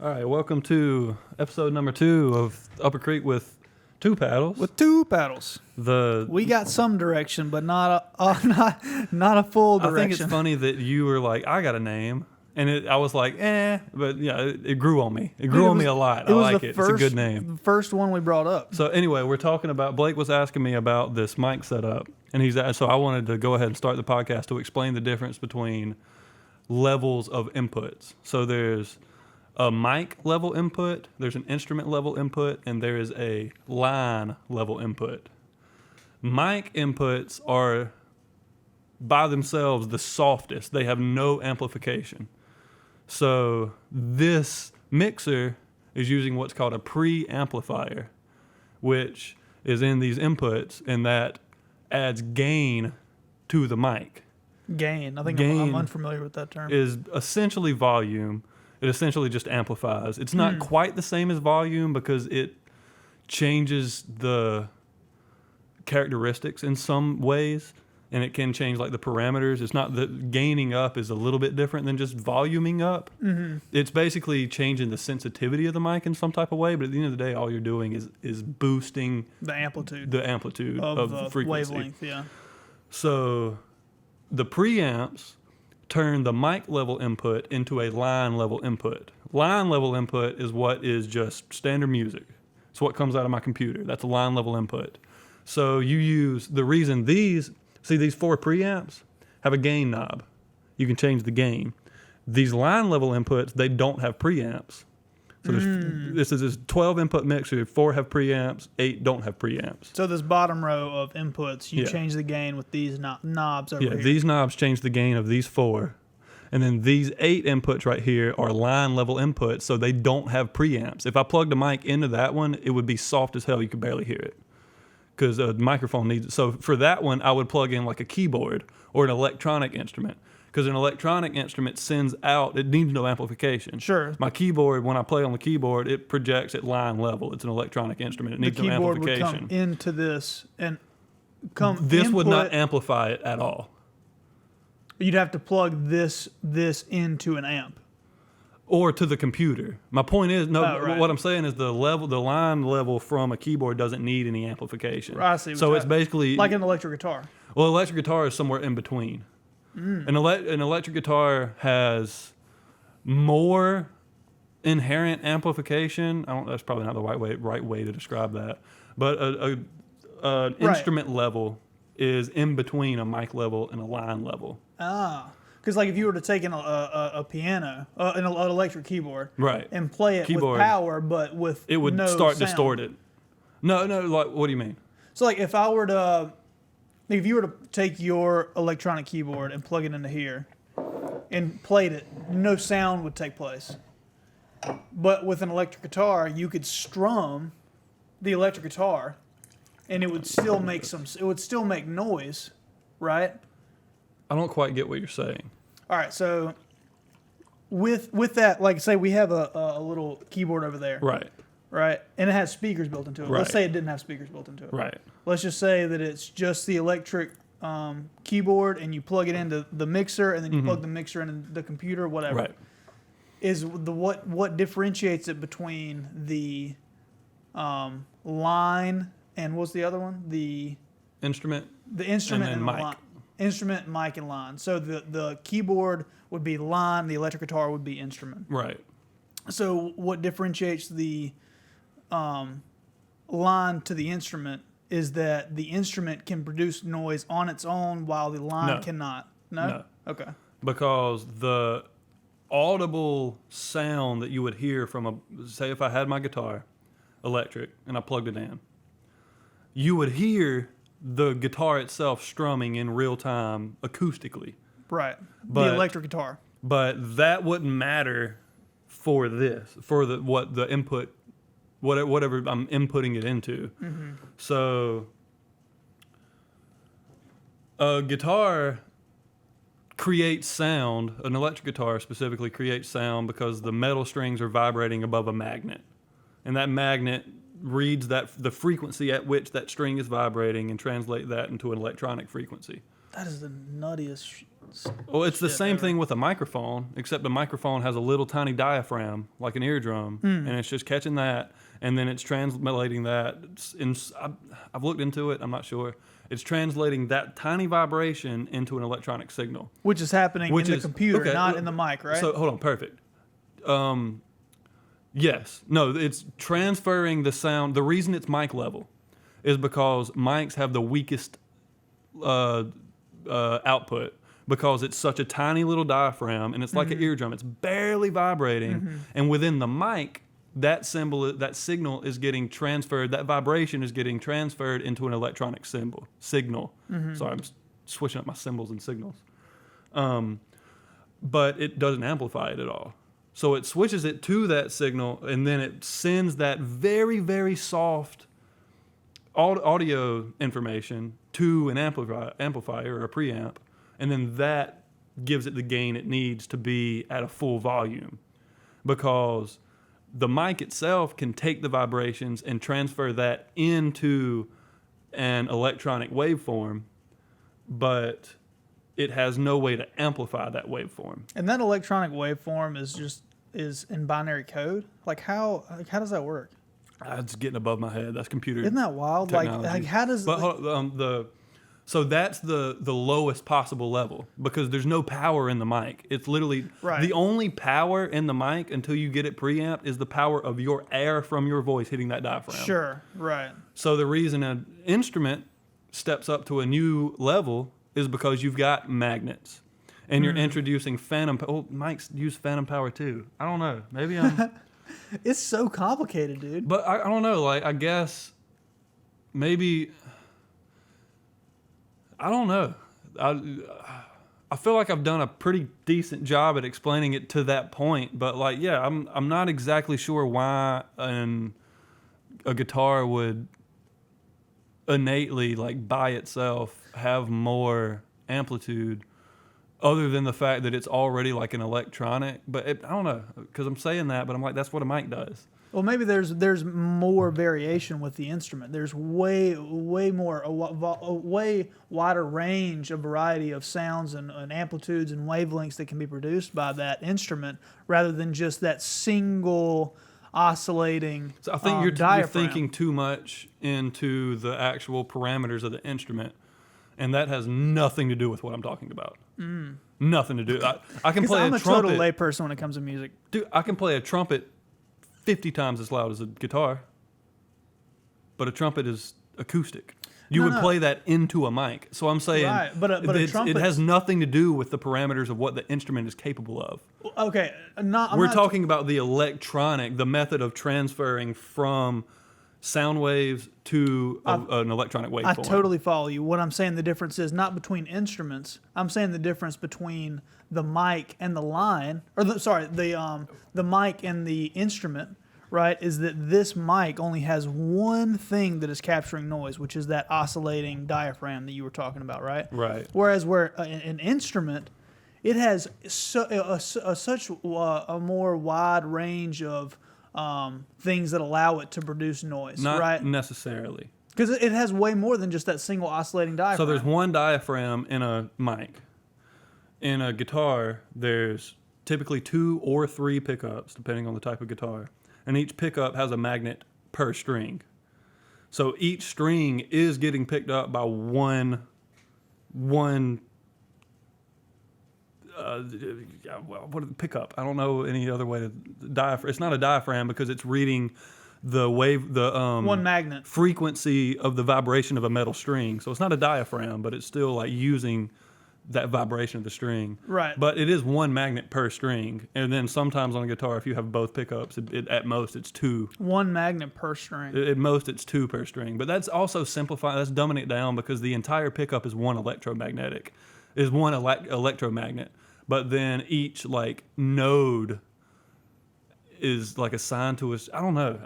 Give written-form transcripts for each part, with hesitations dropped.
All right, welcome to episode number 2 of Upper Creek with two paddles. With two paddles. The We got some direction, but not a full direction. I think it's funny that you were like, I got a name. And I was like, but yeah, it grew on me. It grew on me a lot. I like it. It's a good name. The first one we brought up. So anyway, we're talking about, Blake was asking me about this mic setup. And so I wanted to go ahead and start the podcast to explain the difference between levels of inputs. So there's a mic level input, there's an instrument level input, and there is a line level input. Mic inputs are by themselves the softest. They have no amplification. So this mixer is using what's called a preamplifier, which is in these inputs, and that adds gain to the mic. Gain. I think Gain I'm unfamiliar with that term. Is essentially volume. It essentially just amplifies. It's not quite the same as volume because it changes the characteristics in some ways, and it can change like the parameters. It's not that gaining up is a little bit different than just voluming up. Mm-hmm. It's basically changing the sensitivity of the mic in some type of way, but at the end of the day, all you're doing is boosting the amplitude of the frequency. Wavelength, yeah. So the preamps turn the mic level input into a line level input. Line level input is what is just standard music. It's what comes out of my computer. That's a line level input. So you use the reason these 4 preamps have a gain knob. You can change the gain. These line level inputs, they don't have preamps. So this is this 12 input mixer, 4 have preamps, 8 don't have preamps. So this bottom row of inputs, you change the gain with these knobs over here. Yeah, these knobs change the gain of these 4. And then these 8 inputs right here are line level inputs, so they don't have preamps. If I plugged a mic into that one, it would be soft as hell. You could barely hear it because the microphone needs it. So for that one, I would plug in like a keyboard or an electronic instrument. Because an electronic instrument sends out, it needs no amplification. Sure. My keyboard, when I play on the keyboard, it projects at line level. It's an electronic instrument. It needs no amplification. The keyboard would come into this and come This would not amplify it at all. You'd have to plug this into an amp. Or to the computer. My point is, Right. What I'm saying is the line level from a keyboard doesn't need any amplification. I see. So it's basically like an electric guitar. Well, electric guitar is somewhere in between. An electric guitar has more inherent amplification. That's probably not the right way to describe that. But an instrument level is in between a mic level and a line level. Ah, because like if you were to take in a piano, an electric keyboard, right, and play it with power, but with it would no start sound. distorted. No, like what do you mean? So like if you were to take your electronic keyboard and plug it into here and played it, no sound would take place. But with an electric guitar, you could strum the electric guitar, and it would still make noise, right? I don't quite get what you're saying. All right, so with that, like say we have a little keyboard over there. Right, and it has speakers built into it. Right. Let's say it didn't have speakers built into it. Right. Let's just say that it's just the electric keyboard, and you plug it into the mixer, and then you plug the mixer into the computer, whatever. Right. Is what differentiates it between the line and what's the other one? The instrument. The instrument and the mic. line. Instrument, mic, and line. So the keyboard would be line, the electric guitar would be instrument. Right. So what differentiates the line to the instrument is that the instrument can produce noise on its own while the line cannot. No? Okay. Because the audible sound that you would hear from say if I had my guitar electric and I plugged it in, you would hear the guitar itself strumming in real time acoustically. Right. The electric guitar. But that wouldn't matter for the input, whatever I'm inputting it into. Mm-hmm. So a guitar creates sound, an electric guitar specifically creates sound because the metal strings are vibrating above a magnet. And that magnet reads the frequency at which that string is vibrating and translate that into an electronic frequency. That is the nuttiest Well, it's the shit same ever. thing with a microphone, except the microphone has a little tiny diaphragm, like an eardrum, and it's just catching that, and then it's translating that. I've looked into it. I'm not sure. It's translating that tiny vibration into an electronic signal. Which is happening in the computer, okay, not in the mic, right? So hold on, perfect. Yes, no, it's transferring the sound. The reason it's mic level is because mics have the weakest output because it's such a tiny little diaphragm and it's like an eardrum. It's barely vibrating, and within the mic, that signal is getting transferred. That vibration is getting transferred into an electronic signal. Sorry, I'm switching up my symbols and signals. But it doesn't amplify it at all. So it switches it to that signal, and then it sends that very, very soft audio information to an amplifier or a preamp, and then that gives it the gain it needs to be at a full volume. Because the mic itself can take the vibrations and transfer that into an electronic waveform, but it has no way to amplify that waveform. And that electronic waveform is in binary code. Like how does that work? That's getting above my head. That's computer. Isn't that wild? Technology. Like how does? But so that's the lowest possible level because there's no power in the mic. It's literally Right. the only power in the mic until you get it preamped is the power of your air from your voice hitting that diaphragm. Sure, right. So the reason an instrument steps up to a new level is because you've got magnets. And you're introducing phantom. Oh, mics use phantom power too. I don't know. Maybe I'm. It's so complicated, dude. But I don't know. Like I guess maybe I don't know. I feel like I've done a pretty decent job at explaining it to that point. But like, yeah, I'm not exactly sure why a guitar would innately, like by itself, have more amplitude. Other than the fact that it's already like an electronic, but I don't know, because I'm saying that, but I'm like, that's what a mic does. Well, maybe there's more variation with the instrument. There's way more a way wider range of variety of sounds and amplitudes and wavelengths that can be produced by that instrument, rather than just that single oscillating. So I think you're diaphragm. thinking too much into the actual parameters of the instrument, and that has nothing to do with what I'm talking about. Nothing to do. I can play I'm a a trumpet. total layperson when it comes to music. Dude, I can play a trumpet 50 times as loud as a guitar, but a trumpet is acoustic. You would play that into a mic. So I'm saying Right, but a trumpet, it has nothing to do with the parameters of what the instrument is capable of. Okay, I'm We're not talking about the electronic, the method of transferring from sound waves to an electronic waveform. I totally follow you. What I'm saying the difference is not between instruments. I'm saying the difference between the mic and the line, or the mic and the instrument, right? Is that this mic only has one thing that is capturing noise, which is that oscillating diaphragm that you were talking about, right? Right. Whereas where an instrument, it has such a more wide range of things that allow it to produce noise, Not right? necessarily. Because it has way more than just that single oscillating diaphragm. So there's one diaphragm in a mic. In a guitar, there's typically 2 or 3 pickups, depending on the type of guitar. And each pickup has a magnet per string. So each string is getting picked up by one pickup. I don't know any other way to diaphragm. It's not a diaphragm because it's reading the wave, one magnet frequency of the vibration of a metal string. So it's not a diaphragm, but it's still like using that vibration of the string. Right. But it is one magnet per string. And then sometimes on a guitar, if you have both pickups, at most it's 2. One magnet per string. At most it's 2 per string. But that's also simplifying. That's dumbing it down because the entire pickup is one electromagnet. But then each like node is like assigned to us. I don't know.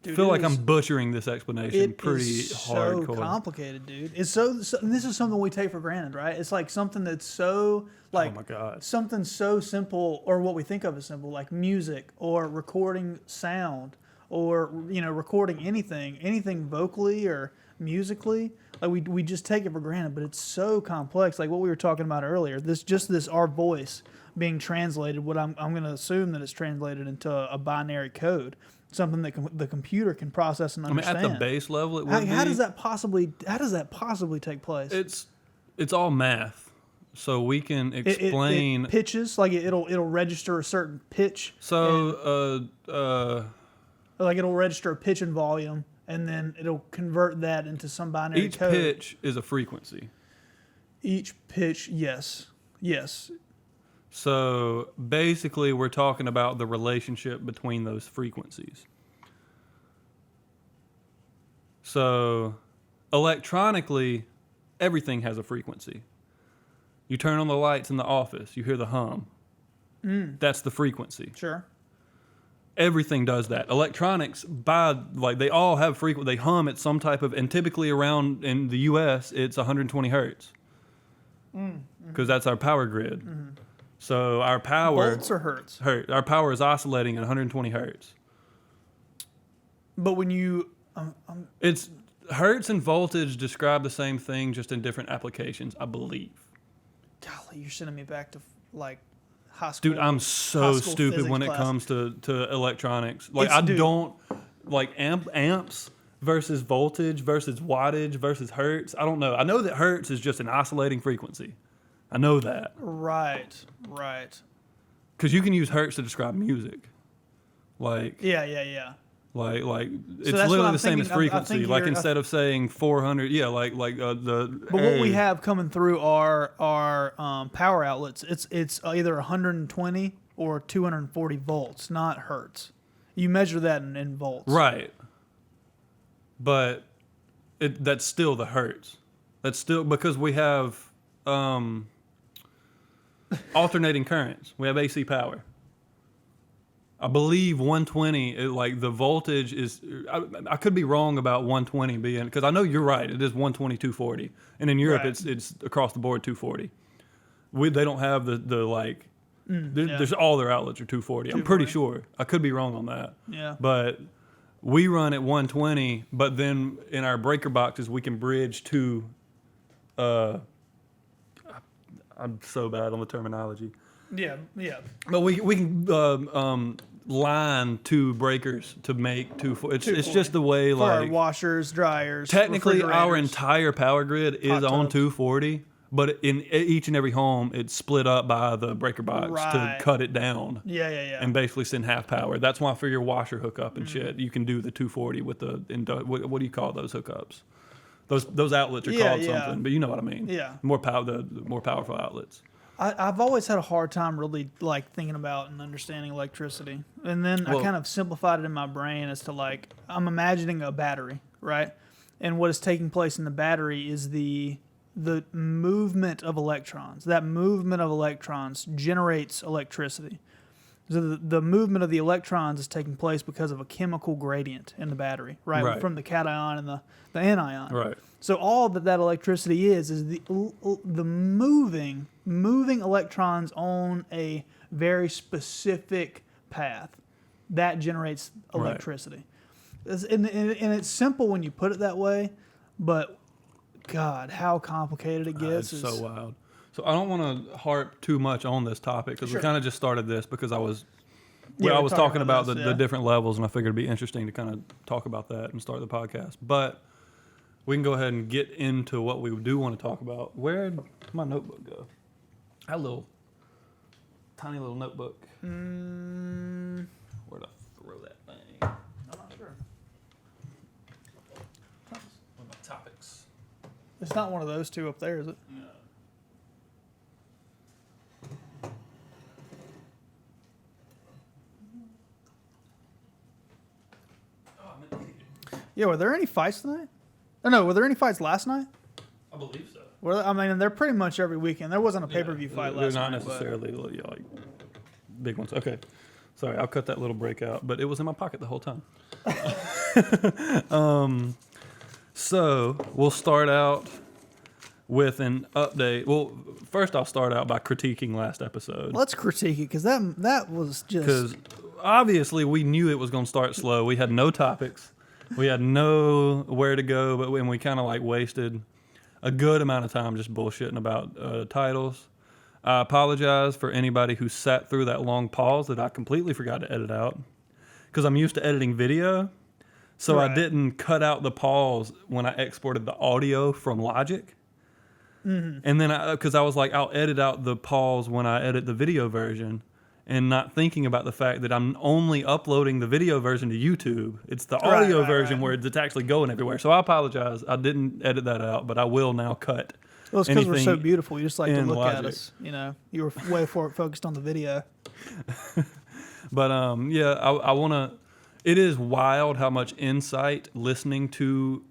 Dude, feel like is- I'm butchering this explanation It pretty is so hardcore. complicated, dude. It's so and this is something we take for granted, right? It's like something that's so like Oh my God. something so simple, or what we think of as simple, like music or recording sound, or recording anything vocally or musically, like we just take it for granted, but it's so complex. Like what we were talking about earlier, this our voice being translated. What I'm going to assume that it's translated into a binary code, something that the computer can process and understand. I mean, at the base level, it would how be. does that possibly take place? It's all math, so we can explain it pitches, like it'll register a certain pitch. So like it'll register a pitch and volume, and then it'll convert that into some binary each code. pitch is a frequency. Each pitch, yes. So basically, we're talking about the relationship between those frequencies. So electronically, everything has a frequency. You turn on the lights in the office, you hear the hum. That's the frequency. Sure. Everything does that. Electronics, they all have they hum at some type of, and typically around in the U.S. it's 120 hertz, because that's our power grid. So our power Volts or hertz? Our power is oscillating at 120 hertz. But when you, It's hertz and voltage describe the same thing, just in different applications, I believe. golly, you're sending me back to like high school. Dude, I'm so high school stupid when it physics comes to electronics. Like It's- dude. don't like amps versus voltage versus wattage versus hertz. I don't know. I know that hertz is just an oscillating frequency. I know that. Right. Because you can use hertz to describe music. Like Yeah. like it's that's what literally I'm the same as thinking. I frequency. think Like you're- instead of saying 400, the. But what we have coming through our power outlets, it's either 120 or 240 volts, not hertz. You measure that in volts. Right. But that's still the hertz. That's still because we have alternating currents. We have AC power. I believe 120, the voltage is, I could be wrong about 120 being, because I know you're right, it is 120, 240. And in Europe, Right. it's across the board 240. They don't have there's all their outlets are 240. I'm pretty 240. sure. I could be wrong on that. Yeah. But we run at 120, but then in our breaker boxes, we can bridge to, I'm so bad on the terminology. Yeah. But we can line two breakers to make 240. It's just the way, For our like, washers, dryers. technically our refrigerators. entire power grid is Hot on tubs. 240, but in each and every home it's split up by the breaker box Right. to cut it down. Yeah. And basically send half power. That's why for your washer hookup and shit, you can do the 240 with the what do you call those hookups? Those outlets are called something, but you know what I mean. Yeah. The more powerful outlets. I've always had a hard time really like thinking about and understanding electricity, and then I Well- kind of simplified it in my brain as to like I'm imagining a battery, right? And what is taking place in the battery is the movement of electrons. That movement of electrons generates electricity. So the movement of the electrons is taking place because of a chemical gradient in the battery, right? Right. From the cation and the anion. Right. So all that electricity is the moving electrons on a very specific path that generates electricity. And it's simple when you put it that way, but God, how complicated it gets. It's so wild. So I don't want to harp too much on this topic because Sure. we kind of just started this because I was Yeah, I we're was talking talking about about this, the yeah. different levels, and I figured it'd be interesting to kind of talk about that and start the podcast. But we can go ahead and get into what we do want to talk about. Where'd my notebook go? I had a tiny little notebook. Where'd I throw that thing? I'm not sure. What are my topics? It's not one of those two up there, is it? No. Oh, I meant to take it. Yeah, were there any fights tonight? Oh, no, were there any fights last night? I believe so. I mean, they're pretty much every weekend. There wasn't a pay-per-view fight They're last not night. but- necessarily like big ones. Okay. Sorry, I'll cut that little break out, but it was in my pocket the whole time. So we'll start out with an update. Well, first I'll start out by critiquing last episode. Let's critique it because that was just Because obviously we knew it was going to start slow. We had no topics. We had nowhere to go, but when we kind of like wasted a good amount of time just bullshitting about titles. I apologize for anybody who sat through that long pause that I completely forgot to edit out because I'm used to editing video. So I didn't cut out the pause when I exported the audio from Logic. Mm-hmm. And then because I was like, I'll edit out the pause when I edit the video version, and not thinking about the fact that I'm only uploading the video version to YouTube. It's the audio version where it's actually going everywhere. So I apologize. I didn't edit that out, but I will now cut. Well, it's because we're so beautiful. You just like to look Logic. at us. You know, you were way focused on the video. But yeah, I want to. It is wild how much insight listening to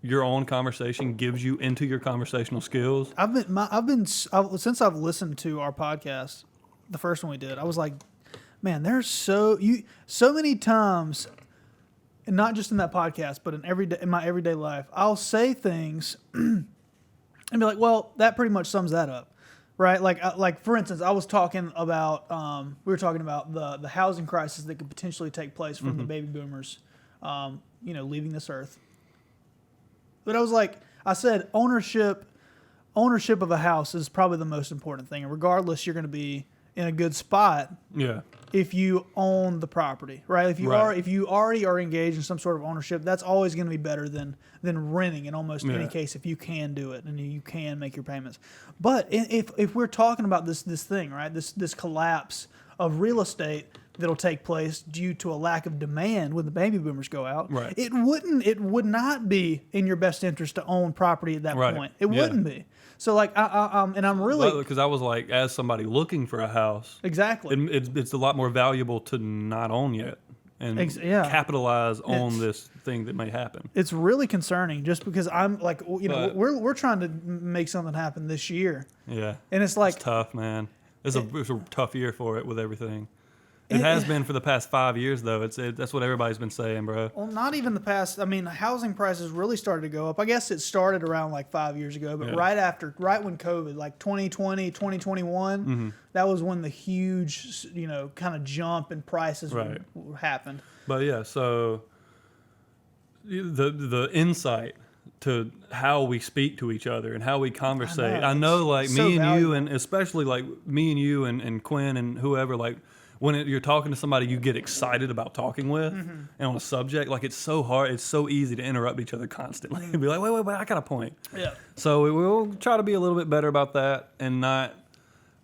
your own conversation gives you into your conversational skills. Since I've listened to our podcast, the first one we did, I was like, man, there's so many times, and not just in that podcast, but in my everyday life, I'll say things and be like, well, that pretty much sums that up. Right, like for instance, I was talking about we were talking about the housing crisis that could potentially take place from the baby boomers, leaving this earth. But I said ownership of a house is probably the most important thing, and regardless, you're going to be in a good spot. Yeah. If you own the property, right? If you already are engaged in some sort of ownership, that's always going to be better than renting in almost any case if you can do it and you can make your payments. But if we're talking about this thing, right? This collapse of real estate that'll take place due to a lack of demand when the baby boomers go out, right. it would not be in your best interest to own property at that point. It wouldn't be. So I'm really, because I was like, as somebody looking for a house, exactly, it's a lot more valuable to not own yet and capitalize on this thing that may happen. It's really concerning, just because I'm like, we're trying to make something happen this year. Yeah, and it's like it's tough, man. It's a tough year for it with everything. It has been for the past 5 years, though. That's what everybody's been saying, bro. Well, not even the past. I mean, housing prices really started to go up. I guess it started around like 5 years ago, but right when COVID, like 2020, 2021, that was when the huge, kind of jump in prices happened. But yeah, so the insight to how we speak to each other and how we conversate. I know like me and you, and especially like me and you and Quinn and whoever, like, when you're talking to somebody you get excited about talking with and on a subject, like, it's so hard, it's so easy to interrupt each other constantly and be like, wait, I got a point. Yeah. So we'll try to be a little bit better about that and not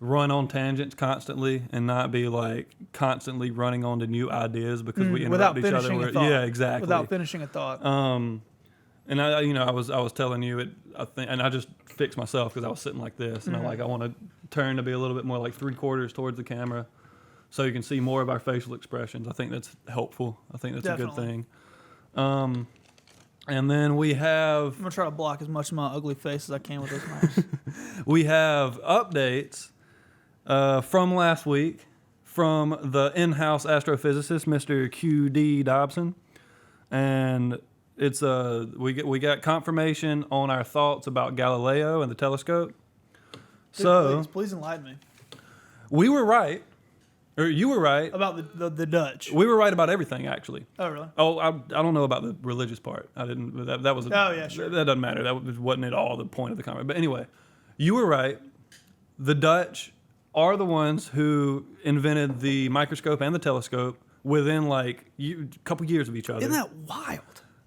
run on tangents constantly and not be like constantly running on to new ideas because we interrupt each other. Yeah, exactly. Without finishing a thought. And I was telling you it, I think, and I just fixed myself because I was sitting like this and I want to turn to be a little bit more like 3/4 towards the camera, so you can see more of our facial expressions. I think that's helpful. I think that's Definitely. A good thing. And then we have... I'm going to try to block as much of my ugly face as I can with this mouse. We have updates from last week from the in-house astrophysicist, Mr. Q.D. Dobson. And it's we got confirmation on our thoughts about Galileo and the telescope. Dude, please enlighten me. We were right. Or you were right. About the Dutch. We were right about everything, actually. Oh, really? Oh, I don't know about the religious part. I didn't. That was. Oh, yeah, sure. That doesn't matter. That wasn't at all the point of the comment. But anyway, you were right. The Dutch are the ones who invented the microscope and the telescope within like a couple years of each other. Isn't that wild?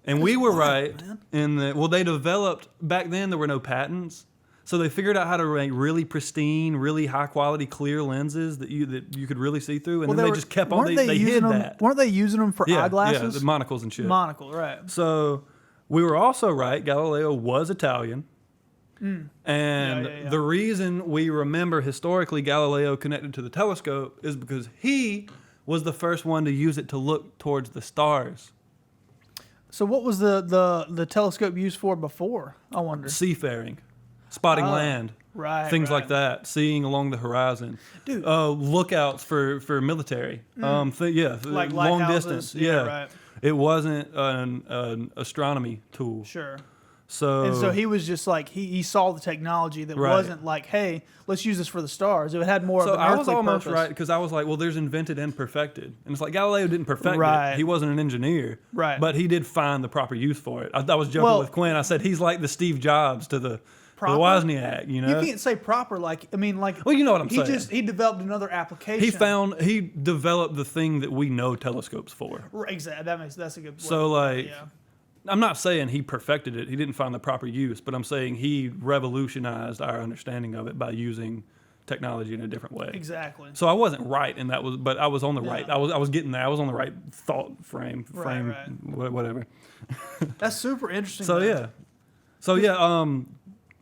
And we were right in that. Well, they developed back then. There were no patents. So they figured out how to make really pristine, really high quality, clear lenses that you could really see through, and then they just kept on. They hid that. Weren't they using them for eyeglasses? Yeah, the monocles and shit. Monocle, right? So we were also right. Galileo was Italian, and the reason we remember historically Galileo connected to the telescope is because he was the first one to use it to look towards the stars. So what was the telescope used for before? I wonder. Seafaring. Spotting land, things like that, seeing along the horizon, dude. Lookouts for military, like long distance, Right. It wasn't an astronomy tool. Sure. And so So he was just like he saw the technology that Right. wasn't like, hey, let's use this for the stars. It had more So of an I was earthly almost purpose. right because I was like, well, there's invented and perfected, and it's like Galileo didn't perfect Right. it. He wasn't an engineer, Right. But he did find the proper use for it. I was joking Well- with Quinn. I said he's like the Steve Jobs to the Proper? Wozniak. You know, You can't say proper, like I mean, like Well, you know what I'm he saying. he developed another application. he developed the thing that we know telescopes for. Right, exactly. That's a good. Word. So like, yeah, I'm not saying he perfected it. He didn't find the proper use, but I'm saying he revolutionized our understanding of it by using technology in a different way. exactly. So I wasn't right, and that was, but I was on the No. right. I was getting there. I was on the right thought frame, Right. whatever. That's super interesting. So though. yeah.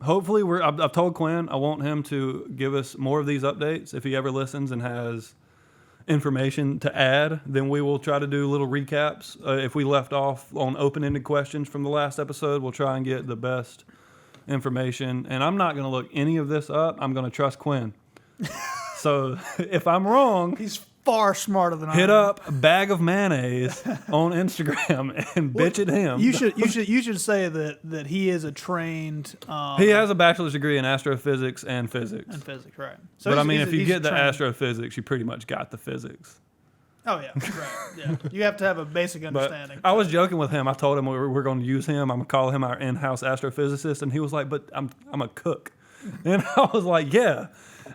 Hopefully I've told Quinn I want him to give us more of these updates. If he ever listens and has information to add, then we will try to do little recaps. If we left off on open-ended questions from the last episode, we'll try and get the best information. And I'm not going to look any of this up. I'm going to trust Quinn. So if I'm wrong, He's far smarter than I hit am. up a bag of mayonnaise on Instagram and bitch at him. You should say that he is a trained He has a bachelor's degree in astrophysics and physics. in physics, right? So But I he's- mean, he's if a- you he's get the trained. astrophysics, you pretty much got the physics. Oh yeah, right. Yeah, you have to have a basic But understanding. I was joking with him. I told him we're going to use him. I'm going to call him our in-house astrophysicist, and he was like, "But I'm a cook," and I was like, "Yeah,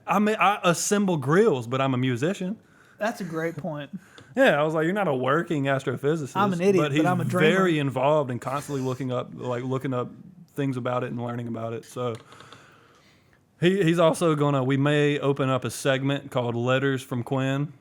I mean, I assemble grills, but I'm a musician." That's a great point. Yeah, I was like, "You're not a working astrophysicist." I'm an idiot, but he's but I'm a dreamer. very involved and constantly looking up things about it and learning about it. So he's also gonna. We may open up a segment called "Letters from Quinn,"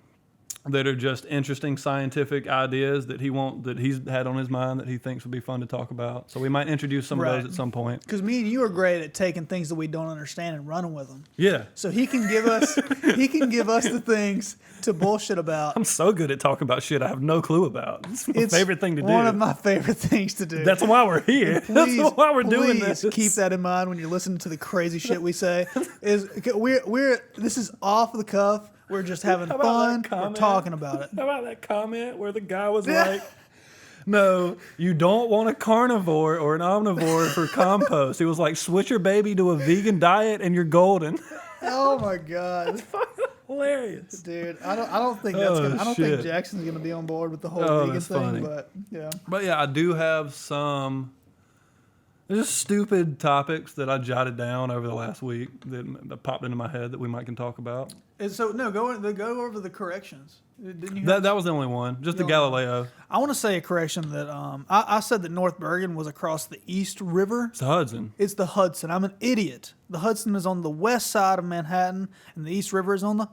that are just interesting scientific ideas that he's had on his mind that he thinks would be fun to talk about. So we might introduce some of Right. those at some point. Because me and you are great at taking things that we don't understand and running with them. Yeah. So he can give us the things to bullshit about. I'm so good at talking about shit I have no clue about. It's my favorite thing to do. One of my favorite things to do. That's why we're here. Please, That's why we're doing please this. keep that in mind when you're listening to the crazy shit we say. Is we're this is off the cuff. We're just having How about fun. that We're comment? talking about it. How about that comment where the guy was like, "No, you don't want a carnivore or an omnivore for compost." He was like, "Switch your baby to a vegan diet and you're golden." Oh my god, Hilarious. dude! I don't think that's Oh, gonna. I don't think shit. Jackson's gonna be on board with the whole Oh, vegan that's thing. funny. But yeah, But yeah, I do have some just stupid topics that I jotted down over the last week that popped into my head that we might can talk about. and so no, go over the corrections. Didn't you? That was the only one, just the The only Galileo. I want to say a correction that I said that North Bergen was across the East River. It's the Hudson. It's the Hudson. I'm an idiot. The Hudson is on the west side of Manhattan, and the East River is on the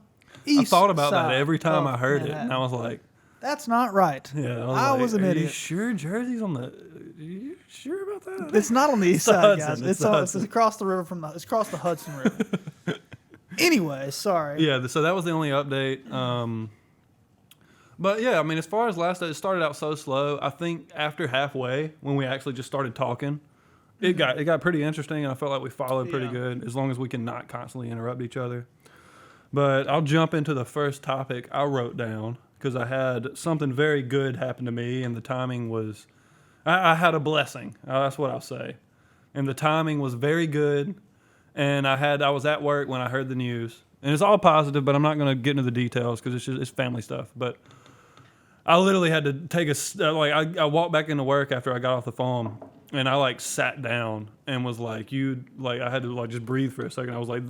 east. I thought about that side every time of I heard it, Manhattan. and I was like, That's not right. "Yeah." I was an "Are you idiot. sure Jersey's on the? Are you sure about that?" It's not on the east the side, Hudson. guys. It's the Hudson. It's across the river it's across the Hudson River. Anyway, sorry. Yeah, so that was the only update. But yeah, I mean, as far as last day, it started out so slow. I think after halfway, when we actually just started talking, it got pretty interesting, and I felt like we followed pretty Yeah. good, as long as we can not constantly interrupt each other. But I'll jump into the first topic I wrote down because I had something very good happen to me, and the timing was, I had a blessing. That's what I'll say, and the timing was very good. And I was at work when I heard the news, and it's all positive, but I'm not going to get into the details because it's family stuff. But I literally had to take I walked back into work after I got off the phone, and I sat down and was like, I had to just breathe for a second. I was like,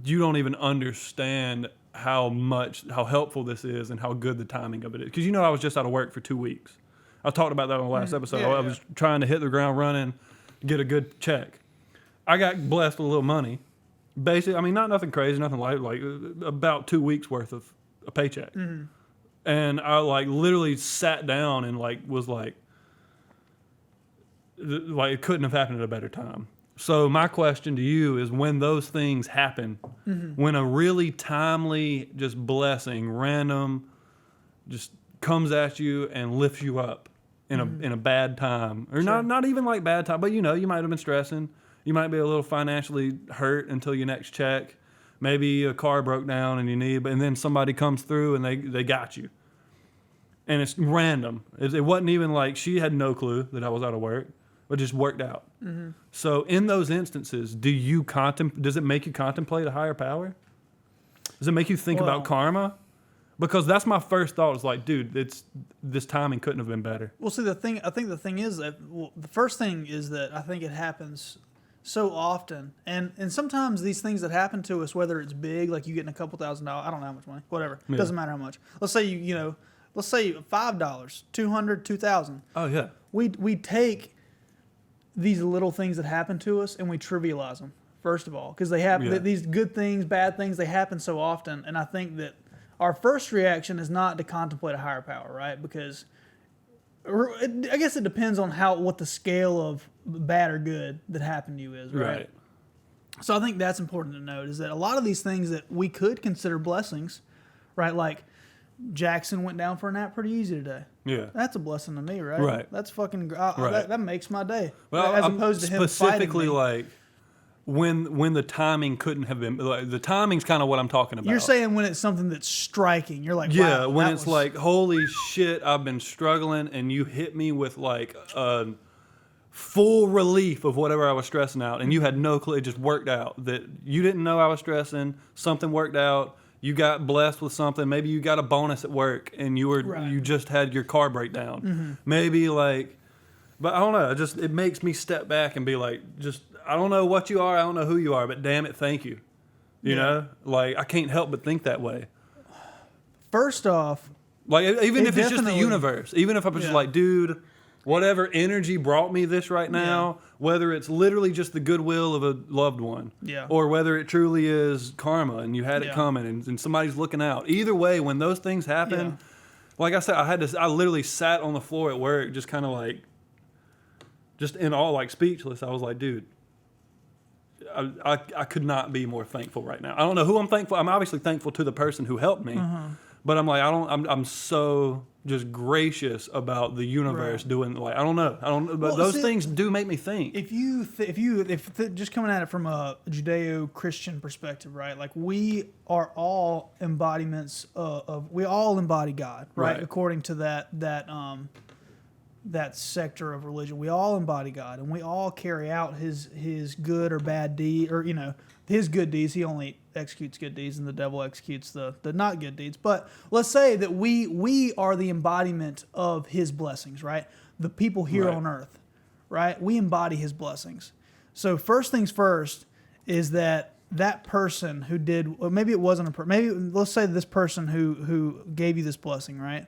you don't even understand how helpful this is and how good the timing of it is. Because I was just out of work for 2 weeks. I talked about that on the last episode. Yeah, I was trying to hit the ground running, get a good check. I got blessed with a little money. Basically, I mean, not nothing crazy, nothing like about 2 weeks worth of a paycheck. Mm-hmm. And I literally sat down and was like it couldn't have happened at a better time. So my question to you is, when those things happen, when a really timely just blessing, random, just comes at you and lifts you up in a bad time, or Sure. not even bad time, but you might have been stressing. You might be a little financially hurt until your next check. Maybe a car broke down and and then somebody comes through and they got you. And it's random. It wasn't even she had no clue that I was out of work. but just worked out. So in those instances, does it make you contemplate a higher power? Does it make you think about karma? Because that's my first thought. Is like, dude, this timing couldn't have been better. Well, see, I think the thing is that the first thing is that I think it happens so often, and sometimes these things that happen to us, whether it's big, like you getting a couple $1,000, I don't know how much money, whatever, it doesn't matter how much. Let's say let's say $5, 200, 2,000. Oh yeah. We take these little things that happen to us and we trivialize them. First of all, because they happen, these good things, bad things, they happen so often, and I think that our first reaction is not to contemplate a higher power, right? Because I guess it depends on what the scale of bad or good that happened to you is, right? So I think that's important to note, is that a lot of these things that we could consider blessings, right? Like Jackson went down for a nap pretty easy today. Yeah. That's a blessing to me, right? Right. That's fucking, that makes my day. Well, as opposed to him specifically fighting me. like when the timing couldn't have been, like, the timing's kind of what I'm talking about. You're saying when it's something that's striking, you're like, yeah, wow, when it's like, holy shit, I've been struggling, and you hit me with like a full relief of whatever I was stressing out, and you had no clue. It just worked out that you didn't know I was stressing. Something worked out. You got blessed with something. Maybe you got a bonus at work, and you just had your car break down. Maybe like, but I don't know. It makes me step back and be like, I don't know what you are. I don't know who you are, but damn it, thank you. You know, like I can't help but think that way. First off, like even if it's just the universe, even if I'm just like, dude, whatever energy brought me this right now, whether it's literally just the goodwill of a loved one, or whether it truly is karma and you had it coming and somebody's looking out. Either way, when those things happen, like I said, I literally sat on the floor at work, just kind of like, just in awe, like speechless. I was like, dude, I could not be more thankful right now. I don't know who I'm thankful. I'm obviously thankful to the person who helped me, but I'm like, I'm so just gracious about the universe doing, like, I don't know, but those things do make me think. If just coming at it from a Judeo-Christian perspective, right? Like we are all embodiments we all embody God, right? According to that sector of religion, we all embody God, and we all carry out his good or bad deed, or his good deeds. He only executes good deeds, and the devil executes the not good deeds. But let's say that we are the embodiment of his blessings, right? The people here on earth, right? We embody his blessings. So first things first is that person who did, or maybe it wasn't maybe let's say this person who gave you this blessing, right?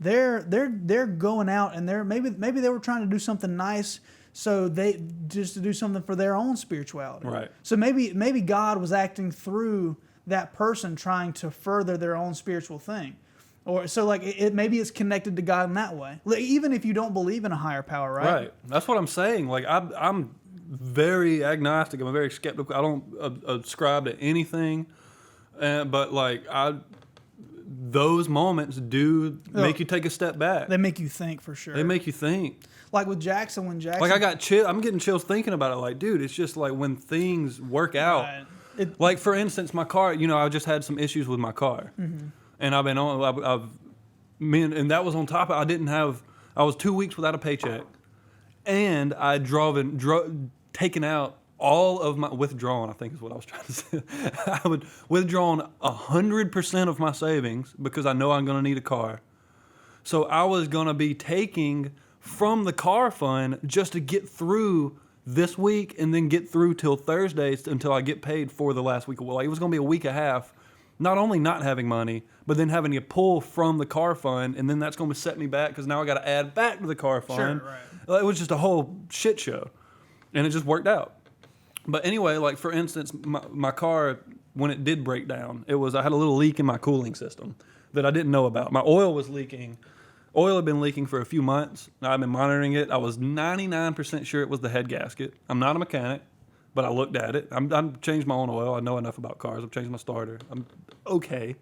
They're going out, and maybe they were trying to do something nice, so they just to do something for their own spirituality. Right. So maybe God was acting through that person trying to further their own spiritual thing. Or so like maybe it's connected to God in that way. Like, even if you don't believe in a higher power, right? Right. That's what I'm saying. Like I'm very agnostic. I'm very skeptical. I don't ascribe to anything, but like those moments do make you take a step back. They make you think, for sure. They make you think. Like with Jackson, like I got chill. I'm getting chills thinking about it. Like, dude, it's just like when things work out. Right. Like for instance, my car. I just had some issues with my car, and I've been on. And that was on top of. I was 2 weeks without a paycheck, and I'd taken out all of my withdrawn, I think is what I was trying to say. I would withdrawn 100% of my savings because I know I'm going to need a car. So I was going to be taking from the car fund just to get through this week and then get through till Thursday until I get paid for the last week. Well, it was going to be a week and a half, not only not having money, but then having to pull from the car fund, and then that's going to set me back because now I got to add back to the car fund. Sure, right. It was just a whole shit show, and it just worked out. But anyway, like for instance, my car, when it did break down, I had a little leak in my cooling system that I didn't know about. My oil was leaking. Oil had been leaking for a few months. I've been monitoring it. I was 99% sure it was the head gasket. I'm not a mechanic, but I looked at it. I'm changed my own oil. I know enough about cars. I've changed my starter. I'm okay.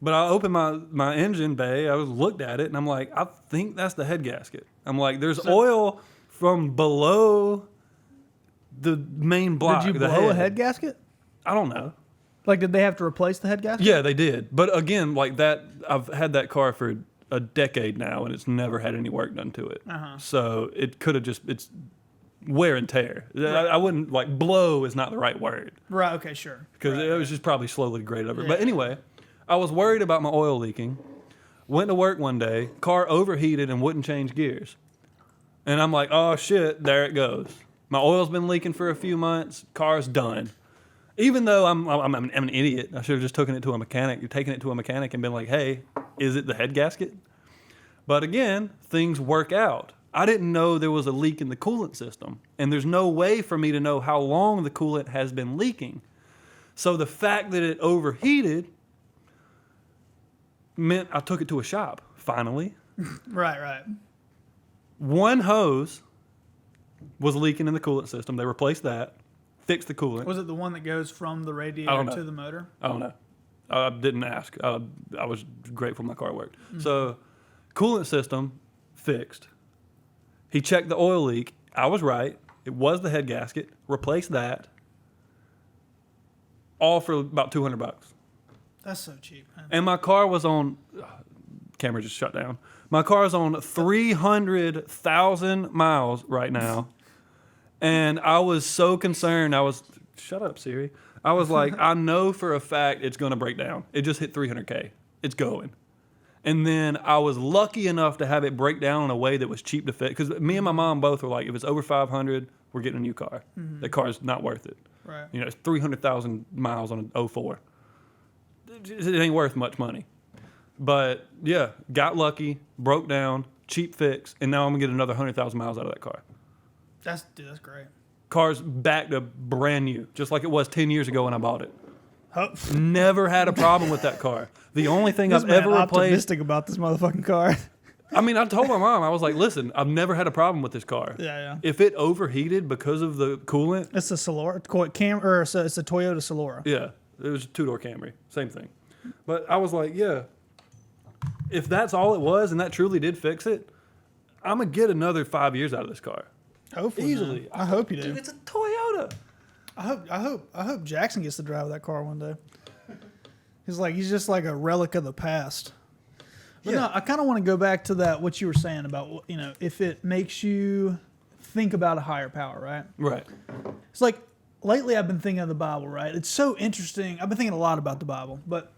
But I opened my engine bay. I looked at it, and I'm like, I think that's the head gasket. I'm like, there's oil from below the main block. Did you blow a head gasket? I don't know. Like, did they have to replace the head gasket? Yeah, they did. But again, like that, I've had that car for a decade now, and it's never had any work done to it. So it could have just, it's wear and tear. Right. I wouldn't, like, blow is not the right word. Right. Okay. Sure. Because Right, it was just probably slowly degraded over. Yeah. But anyway, I was worried about my oil leaking. Went to work one day, car overheated and wouldn't change gears. And I'm like, oh shit, there it goes. My oil's been leaking for a few months, car's done. Even though I'm an idiot, I should have just taken it to a mechanic. You're taking it to a mechanic and been like, hey, is it the head gasket? But again, things work out. I didn't know there was a leak in the coolant system, and there's no way for me to know how long the coolant has been leaking. So the fact that it overheated meant I took it to a shop, finally. Right. Right. One hose was leaking in the coolant system. They replaced that, fixed the coolant. Was it the one that goes from the I don't radiator know. to the motor? I don't know. I didn't ask. I was grateful my car worked. So, coolant system fixed. He checked the oil leak. I was right. It was the head gasket. Replaced that. All for about $200. That's so cheap, man. And my car was on. Camera just shut down. My car is on 300,000 miles right now, and I was so concerned. Shut up, Siri. I was like, I know for a fact it's going to break down. It just hit 300K. It's going. And then I was lucky enough to have it break down in a way that was cheap to fix. Because me and my mom both were like, if it's over 500, we're getting a new car. That car's not worth it. Right. You know, it's 300,000 miles on an 04. It ain't worth much money. But yeah, got lucky, broke down, cheap fix, and now I'm gonna get another 100,000 miles out of that car. That's great. Car's back to brand new, just like it was 10 years ago when I bought it. Oh, Never had a problem with that car. The only thing this I've man ever replaced. optimistic about this motherfucking car. I mean, I told my mom, I was like, listen, I've never had a problem with this car. Yeah. If it overheated because of the coolant, It's a Solara, it's a Toyota Solara. yeah, it was a two-door Camry, same thing. But I was like, yeah, if that's all it was and that truly did fix it, I'm going to get another 5 years out of this car. Hopefully, Easily. man. I hope you do. Dude, it's a Toyota. I hope Jackson gets to drive that car one day. He's just like a relic of the past. But no, I kind of want to go back to that what you were saying about, you know, if it makes you think about a higher power, right? Right. It's like lately I've been thinking of the Bible, right? It's so interesting. I've been thinking a lot about the Bible, but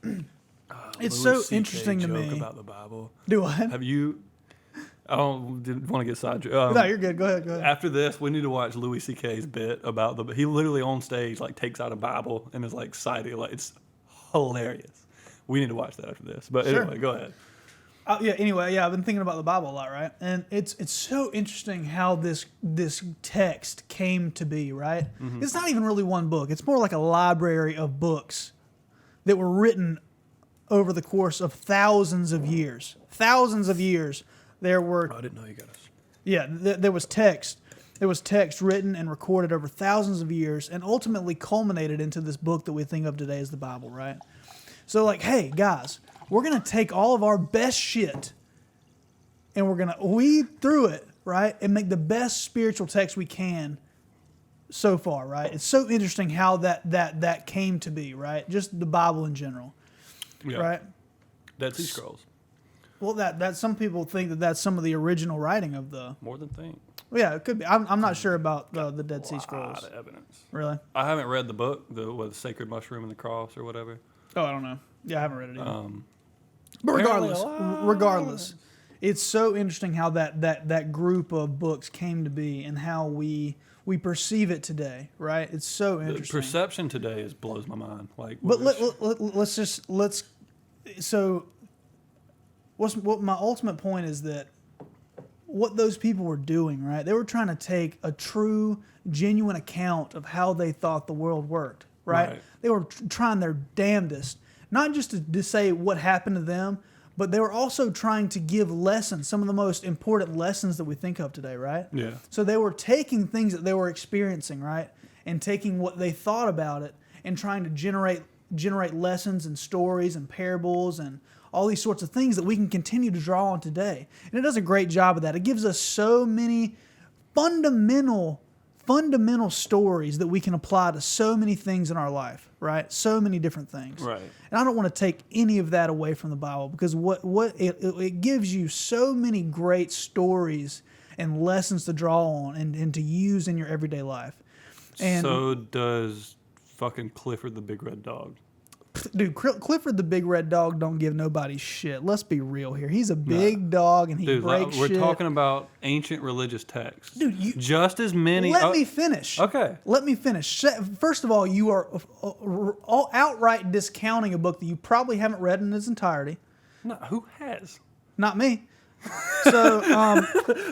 it's so interesting to me. About the Bible. Do what? Have you? Didn't want to get sidetracked. No, you're good. Go ahead. After this, we need to watch Louis C.K.'s bit about he literally on stage like takes out a Bible and is like citing, like it's hilarious. We need to watch that after this. But Sure. anyway, go ahead. Anyway, I've been thinking about the Bible a lot, right? And it's so interesting how this text came to be, right? Mm-hmm. It's not even really one book. It's more like a library of books that were written over the course of thousands of years. Thousands of years. There were. Oh, I didn't know you got us. Yeah, there was text. There was text written and recorded over thousands of years, and ultimately culminated into this book that we think of today as the Bible, right? So, like, hey guys, we're gonna take all of our best shit, and we're gonna weed through it, right, and make the best spiritual text we can. So far, right? It's so interesting how that came to be, right? Just the Bible in general, Yeah. right? Dead Sea Scrolls. Well, that some people think that's some of the original writing of the. More than think. Well, yeah, it could be. I'm not sure about the Dead Sea A lot Scrolls. of evidence. Really? I haven't read the book, the Sacred Mushroom and the Cross or whatever. Oh, I don't know. Yeah, I haven't read it either. But apparently regardless, it's so interesting how that group of books came to be and how we perceive it today, right? It's so The interesting. perception today blows my mind. Like, But what my ultimate point is that what those people were doing, right? They were trying to take a true, genuine account of how they thought the world worked, right? Right. They were trying their damnedest, not just to say what happened to them, but they were also trying to give lessons, some of the most important lessons that we think of today, right? Yeah. So they were taking things that they were experiencing, right? And taking what they thought about it and trying to generate lessons and stories and parables and all these sorts of things that we can continue to draw on today. And it does a great job of that. It gives us so many fundamental fundamental stories that we can apply to so many things in our life, right? So many different things. Right. And I don't want to take any of that away from the Bible, because it gives you so many great stories and lessons to draw on and to use in your everyday life. And so does fucking Clifford the Big Red Dog. dude, Clifford the Big Red Dog don't give nobody shit. Let's be real here. He's a big dog and he breaks we're shit. talking about ancient religious texts. Dude, just as many. Let me finish. Okay. Let me finish. First of all, you are outright discounting a book that you probably haven't read in its entirety. No, who has? Not me. So,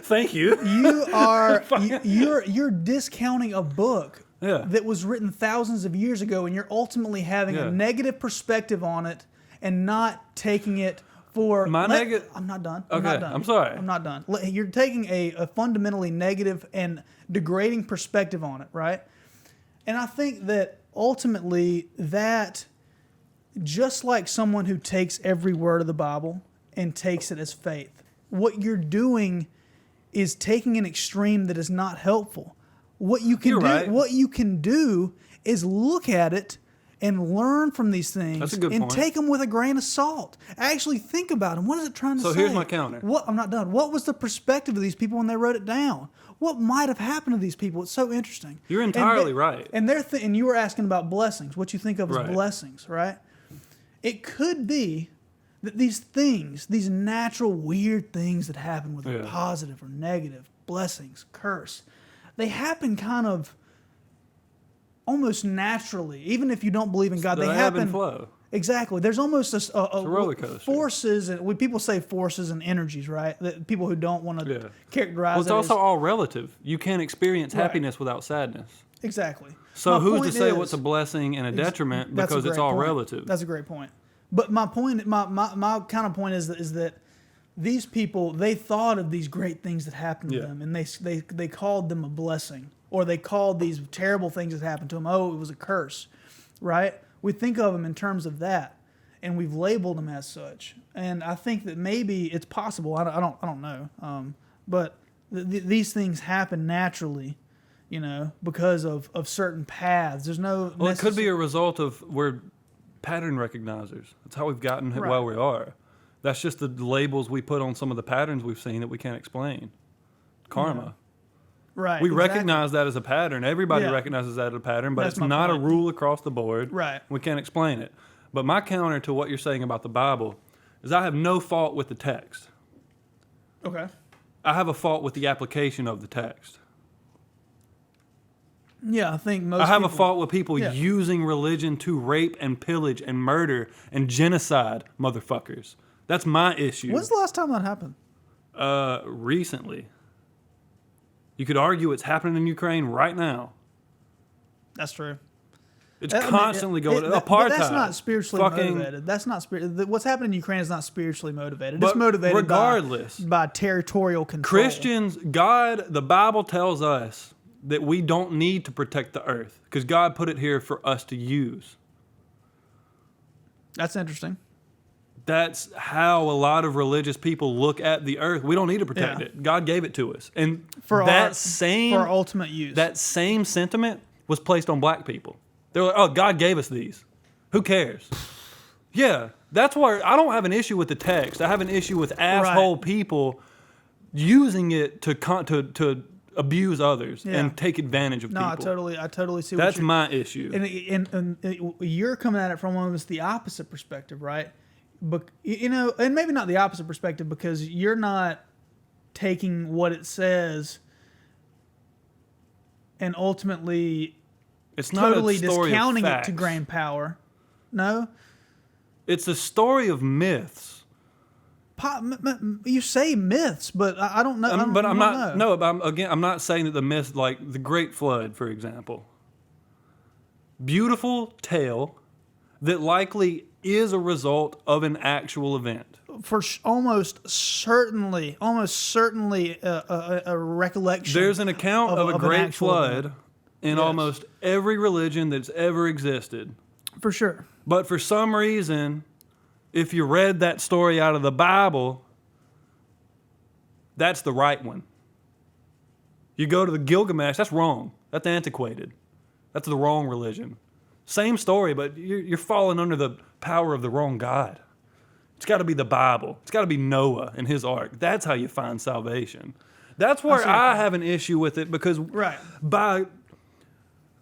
thank you. You are you're discounting a book Yeah. that was written thousands of years ago, and you're ultimately having a negative perspective on it and not taking it for I'm not done. Okay, I'm not done. I'm sorry. I'm not done. You're taking a fundamentally negative and degrading perspective on it, right? And I think that ultimately that, just like someone who takes every word of the Bible and takes it as faith, what you're doing is taking an extreme that is not helpful. What you can do is look at it and learn from these things. That's a good and point. take them with a grain of salt. Actually think about them. What is it trying to say? So here's my counter. I'm not done. What was the perspective of these people when they wrote it down? What might have happened to these people? It's so interesting. You're entirely right. And and you were asking about blessings, what you think of as blessings, right? It could be that these things, these natural weird things that happen with positive or negative, blessings, curse, they happen kind of almost naturally. Even if you don't believe in God, they happen. Ebb and flow. Exactly. There's almost a roller coaster. Forces, and when people say forces and energies, right? That people who don't want to characterize. Well, it's it also as, all relative. You can't experience happiness without sadness. Exactly. So who's to say what's a blessing and a detriment because it's all relative? That's a great point. But my point, my kind of point is that these people, they thought of these great things that happened to them, and they called them a blessing, or they called these terrible things that happened to them, oh, it was a curse, right? We think of them in terms of that, and we've labeled them as such. And I think that maybe it's possible. I don't know. But these things happen naturally, because of certain paths. There's no. Well, it could be a result of we're pattern recognizers. That's how we've gotten where we are. That's just the labels we put on some of the patterns we've seen that we can't explain. Karma. Right. We recognize that as a pattern. Everybody recognizes that as a pattern, but it's not a rule across the board. Right. We can't explain it. But my counter to what you're saying about the Bible is I have no fault with the text. Okay. I have a fault with the application of the text. Yeah, I think most I have a fault with people using religion to rape and pillage and murder and genocide motherfuckers. That's my issue. When's the last time that happened? Recently. You could argue it's happening in Ukraine right now. That's true. It's constantly going apartheid. But that's not spiritually motivated. That's not what's happening in Ukraine is not spiritually motivated. It's motivated regardless by territorial control. Christians, God, the Bible tells us that we don't need to protect the earth because God put it here for us to use. That's interesting. That's how a lot of religious people look at the earth. We don't need to protect it. God gave it to us. And for our ultimate use. That same sentiment was placed on black people. They're like, oh, God gave us these. Who cares? Yeah, that's where I don't have an issue with the text. I have an issue with asshole people using it to abuse others and take advantage of people. I totally see. That's my issue. And you're coming at it from almost the opposite perspective, right? But and maybe not the opposite perspective because you're not taking what it says and ultimately it's not totally a story discounting of it facts. to grain power. No, it's a story of myths. You say myths, but I don't know. I'm not. No, but I'm not saying that the myths, like the Great Flood, for example, beautiful tale that likely is a result of an actual event. For almost certainly a recollection. There's an account of a great flood event in almost every religion that's ever existed. For sure. But for some reason, if you read that story out of the Bible, that's the right one. You go to the Gilgamesh, that's wrong. That's antiquated. That's the wrong religion. Same story, but you're falling under the power of the wrong God. It's got to be the Bible. It's got to be Noah and his ark. That's how you find salvation. That's where I have an issue with it, because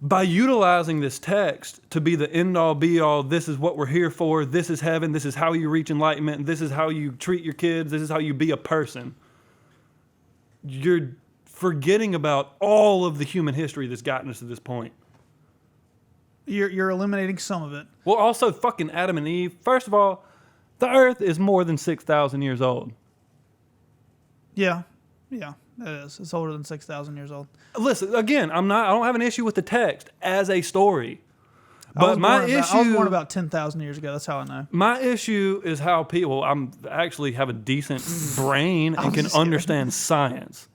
by utilizing this text to be the end-all, be-all, this is what we're here for, this is heaven, this is how you reach enlightenment, this is how you treat your kids, this is how you be a person, you're forgetting about all of the human history that's gotten us to this point. You're eliminating some of it. Well, also fucking Adam and Eve. First of all, the earth is more than 6,000 years old. Yeah, it is. It's older than 6,000 years old. Listen, again, I don't have an issue with the text as a story. But I was born about 10,000 years ago. That's how I know. My issue is how people, actually have a decent brain and can understand science.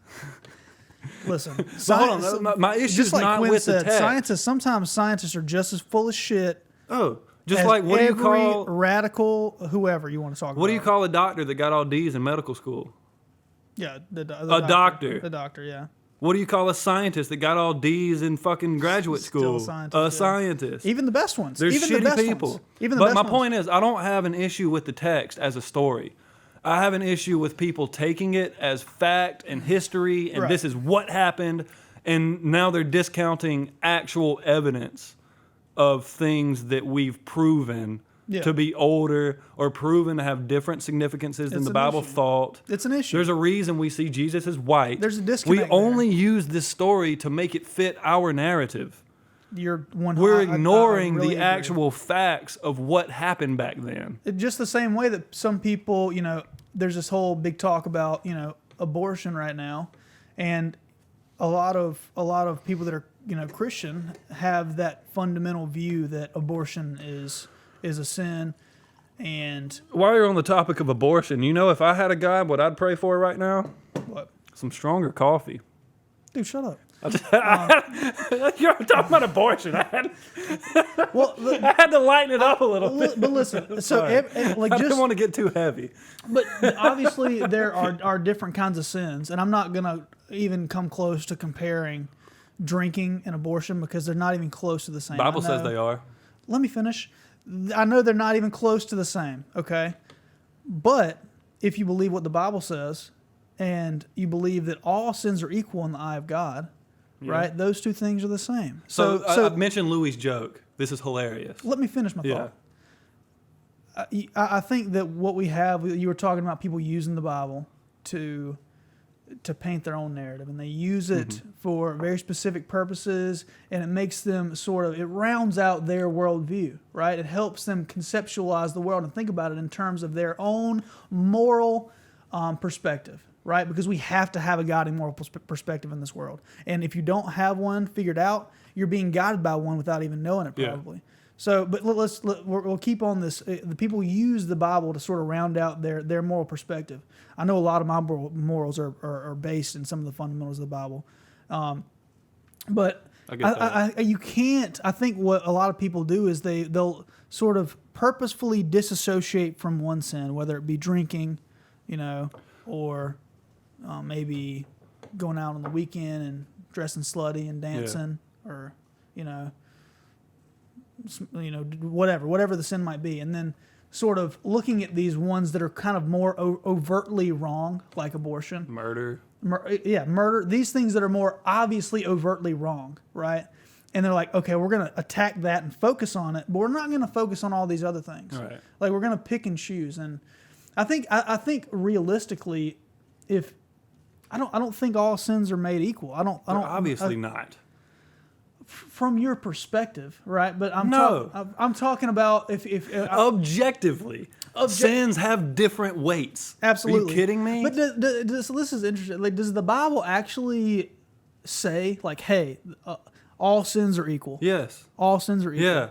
Listen, hold on. My issue is not Quinn with said, the text. Sometimes scientists are just as full of shit. Oh, just like what do you call radical, whoever you want to talk about? What do you call a doctor that got all D's in medical school? Yeah, the doctor. The doctor, yeah. What do you call a scientist that got all D's in fucking graduate school? Scientist. Even the best ones. There's even shitty the best people. Ones. Even the but best my ones. point is, I don't have an issue with the text as a story. I have an issue with people taking it as fact and history, and this is what happened, and now they're discounting actual evidence of things that we've proven to be older or proven to have different significances than the Bible thought. It's an issue. There's a reason we see Jesus as white. There's a disconnect. We only use this story to make it fit our narrative. We're ignoring the actual facts of what happened back then. Just the same way that some people, there's this whole big talk about, abortion right now, and a lot of people that are, Christian have that fundamental view that abortion is a sin. And while you're on the topic of abortion, if I had a God, what I'd pray for right now? What? Some stronger coffee. Dude, shut up. You're talking about abortion. I had to lighten it up a little bit. But listen, so I didn't want to get too heavy. But obviously there are different kinds of sins, and I'm not gonna even come close to comparing drinking and abortion because they're not even close to the same. Bible says they are. Let me finish. I know they're not even close to the same. Okay, but if you believe what the Bible says, and you believe that all sins are equal in the eye of God. Yeah. Right? Those two things are the same. So I mentioned Louis' joke. This is hilarious. Let me finish my thought. I think that what we have, you were talking about people using the Bible to paint their own narrative, and they use it for very specific purposes, and it makes them it rounds out their worldview, right? It helps them conceptualize the world and think about it in terms of their own moral perspective. Right? Because we have to have a godly moral perspective in this world. And if you don't have one figured out, you're being guided by one without even knowing it probably. Yeah. So, but we'll keep on this. The people use the Bible to sort of round out their moral perspective. I know a lot of my morals are based in some of the fundamentals of the Bible. But you can't, I think what a lot of people do is they'll sort of purposefully disassociate from one sin, whether it be drinking, or maybe going out on the weekend and dressing slutty and dancing, or whatever the sin might be, and then sort of looking at these ones that are kind of more overtly wrong, like abortion, murder, these things that are more obviously overtly wrong, right? And they're like, okay, we're going to attack that and focus on it, but we're not going to focus on all these other things. Right. Like we're going to pick and choose. And I think realistically, I don't think all sins are made equal. Obviously not. From your perspective, right? But I'm talking about if objectively, sins have different weights. Absolutely. Are you kidding me? But this is interesting. Like, does the Bible actually say, like, hey, all sins are equal? Yes. All sins are equal. Yeah.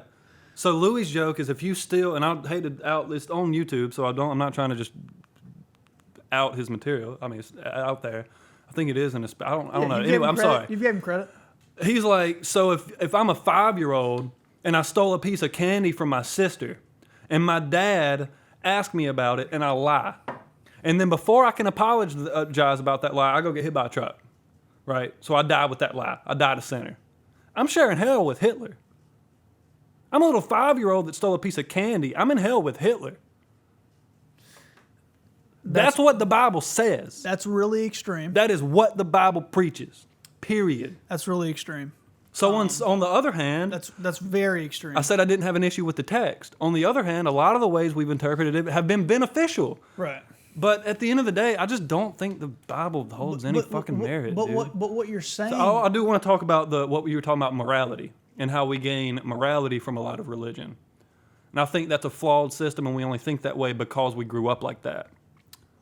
So Louis' joke is if you steal, and I hate to out this on YouTube, so I'm not trying to just out his material. I mean, it's out there. I think it is in his. I don't know. Anyway, I'm sorry. You gave him credit. He's like, so if I'm a 5-year-old and I stole a piece of candy from my sister, and my dad asked me about it, and I lie, and then before I can apologize about that lie, I go get hit by a truck, right? So I die with that lie. I died a sinner. I'm sharing hell with Hitler. I'm a little 5-year-old that stole a piece of candy. I'm in hell with Hitler. That's what the Bible says. That's really extreme. That is what the Bible preaches. Period. That's really extreme. So on the other hand, That's very extreme. I said I didn't have an issue with the text. On the other hand, a lot of the ways we've interpreted it have been beneficial. Right. But at the end of the day, I just don't think the Bible holds any fucking merit, But dude. what you're saying... So I do want to talk about what you were talking about, morality, and how we gain morality from a lot of religion. And I think that's a flawed system, and we only think that way because we grew up like that.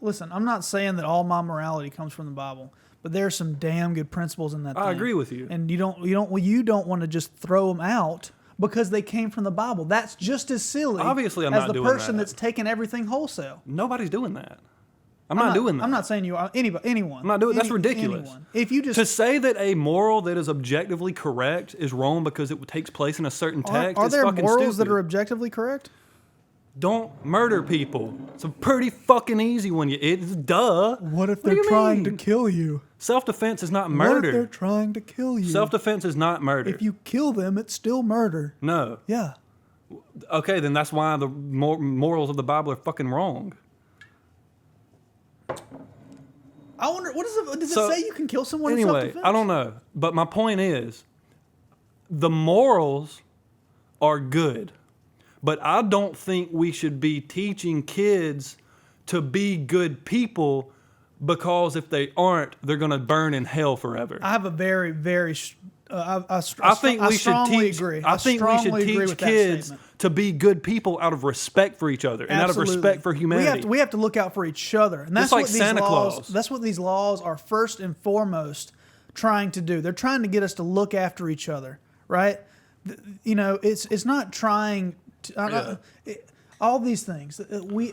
Listen, I'm not saying that all my morality comes from the Bible, but there's some damn good principles in that thing. I agree with you. And you don't want to just throw them out because they came from the Bible. That's just as silly Obviously, I'm as not the doing person that. that's taking everything wholesale. Nobody's doing that. I'm not doing that. I'm not saying you are. Anyone. I'm not doing that's ridiculous. Anyone. If you just to say that a moral that is objectively correct is wrong because it takes place in a certain text are is there fucking morals stupid. that are objectively correct? Don't murder people. It's a pretty fucking easy one. It's duh. What if do they're you trying to mean? kill you? Self-defense is not What if they're murder. trying to kill you? Self-defense is not murder. If you kill them, it's still murder. No. Yeah. Okay, then that's why the morals of the Bible are fucking wrong. I wonder, does So, it say you can kill someone in Anyway, self-defense? I don't know. But my point is, the morals are good. But I don't think we should be teaching kids to be good people because if they aren't, they're going to burn in hell forever. I have a very, very... I think we should strongly teach. agree. I think we should strongly agree teach with that kids statement. to be good people out of respect for each other and out of Absolutely. respect for humanity. We have to look out for each other, and that's Just like what these Santa laws. Claus. That's what these laws are first and foremost trying to do. They're trying to get us to look after each other, right? It's not trying to. All these things,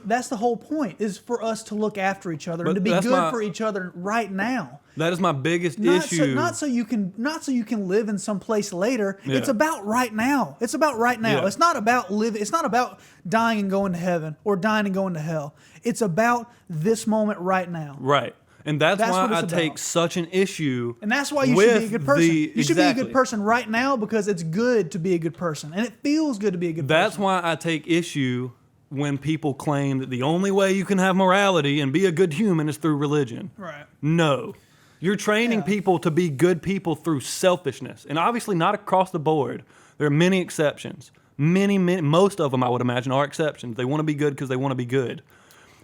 that's the whole point, is for us to look after each other and to be good for each other right now. That is my biggest issue. Not so you can live in some place later. Yeah. It's about right now. It's about right now. Yeah. It's not about living. It's not about dying and going to heaven or dying and going to hell. It's about this moment right now. Right. And that's That's why what I it's take about. such an issue. And that's why you with should be a good person. You should be a good exactly. person right now because it's good to be a good person. And it feels good to be a good That's person. why I take issue when people claim that the only way you can have morality and be a good human is through religion. Right. No. You're training people to be good people through selfishness. And obviously not across the board. There are many exceptions. Many, most of them, I would imagine, are exceptions. They want to be good because they want to be good.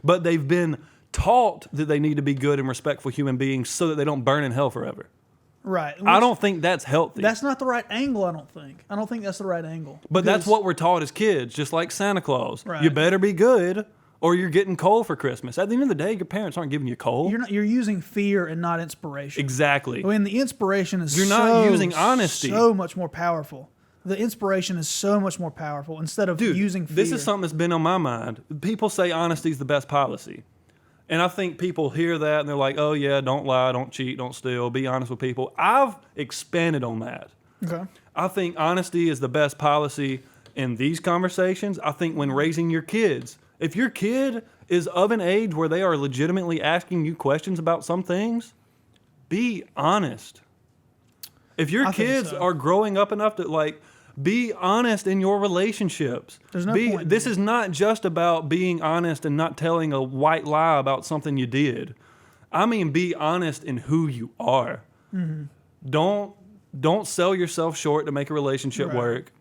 But they've been taught that they need to be good and respectful human beings so that they don't burn in hell forever. Right. I don't think that's healthy. That's not the right angle, I don't think. I don't think that's the right angle. But that's Because- what we're taught as kids, just like Santa Claus. Right. You better be good or you're getting coal for Christmas. At the end of the day, your parents aren't giving you coal. You're using fear and not inspiration. Exactly. I mean, the inspiration is You're not using honesty. so much more powerful. The inspiration is so much more powerful instead of Dude, using fear. this is something that's been on my mind. People say honesty is the best policy. And I think people hear that and they're like, oh yeah, don't lie, don't cheat, don't steal, be honest with people. I've expanded on that. Okay. I think honesty is the best policy in these conversations. I think when raising your kids, if your kid is of an age where they are legitimately asking you questions about some things, be honest. If your I think kids so. are growing up enough to be honest in your relationships. There's no point. This is not just about being honest and not telling a white lie about something you did. I mean, be honest in who you are. Mm-hmm. Don't sell yourself short to make a relationship Right. work.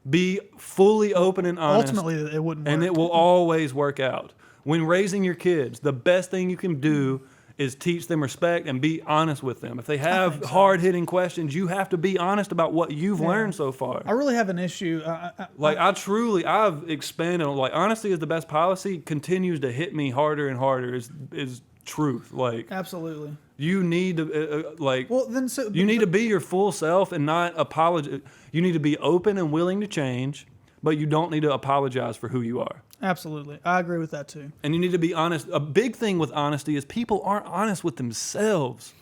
Be fully open and honest. Ultimately, it wouldn't work. And it will always work out. When raising your kids, the best thing you can do is teach them respect and be honest with them. If they have hard-hitting questions, you have to be honest about what you've learned so far. I really have an issue. I've expanded on, honesty is the best policy continues to hit me harder and harder is truth. Absolutely. You need to, Well, then so you need to be your full self and not apologize. You need to be open and willing to change, but you don't need to apologize for who you are. Absolutely. I agree with that too. And you need to be honest. A big thing with honesty is people aren't honest with themselves.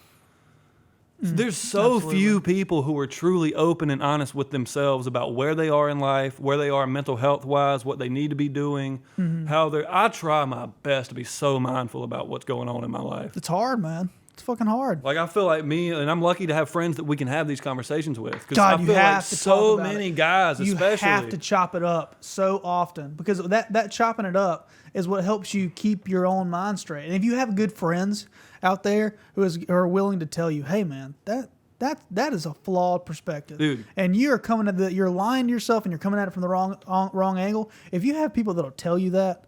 There's so absolutely. few people who are truly open and honest with themselves about where they are in life, where they are mental health wise, what they need to be doing, how they're. I try my best to be so mindful about what's going on in my life. It's hard, man. It's fucking hard. Like I feel like and I'm lucky to have friends that we can have these conversations with. Because God, I you feel have like to so talk about many it. guys, You especially, have to chop it up so often because that chopping it up is what helps you keep your own mind straight. And if you have good friends out there who are willing to tell you, hey man, that is a flawed perspective, Dude. and you're lying to yourself and you're coming at it from the wrong angle. If you have people that'll tell you that.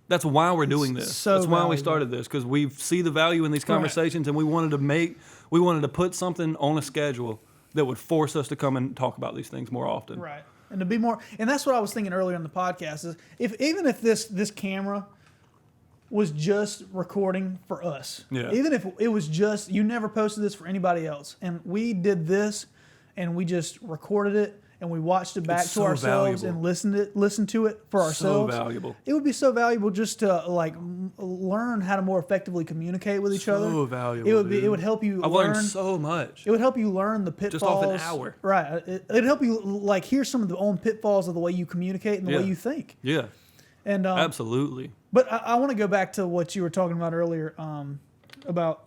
That's why we're doing this. So That's why we valuable. started this, because we see the value in these conversations, and we wanted to put something on a schedule that would force us to come and talk about these things more often. Right. And to be more, and that's what I was thinking earlier in the podcast is even if this camera was just recording for us, even if it was just, you never posted this for anybody else, and we did this and we just recorded it and we watched it back to ourselves and listened to it for ourselves. So valuable. It would be so valuable just to learn how to more effectively communicate with each other. So valuable. It would help you. I've learned so much. It would help you learn the pitfalls. Just off an hour. Right. It'd help you hear some of the own pitfalls of the way you communicate and the way you think. Yeah. And absolutely. But I want to go back to what you were talking about earlier about.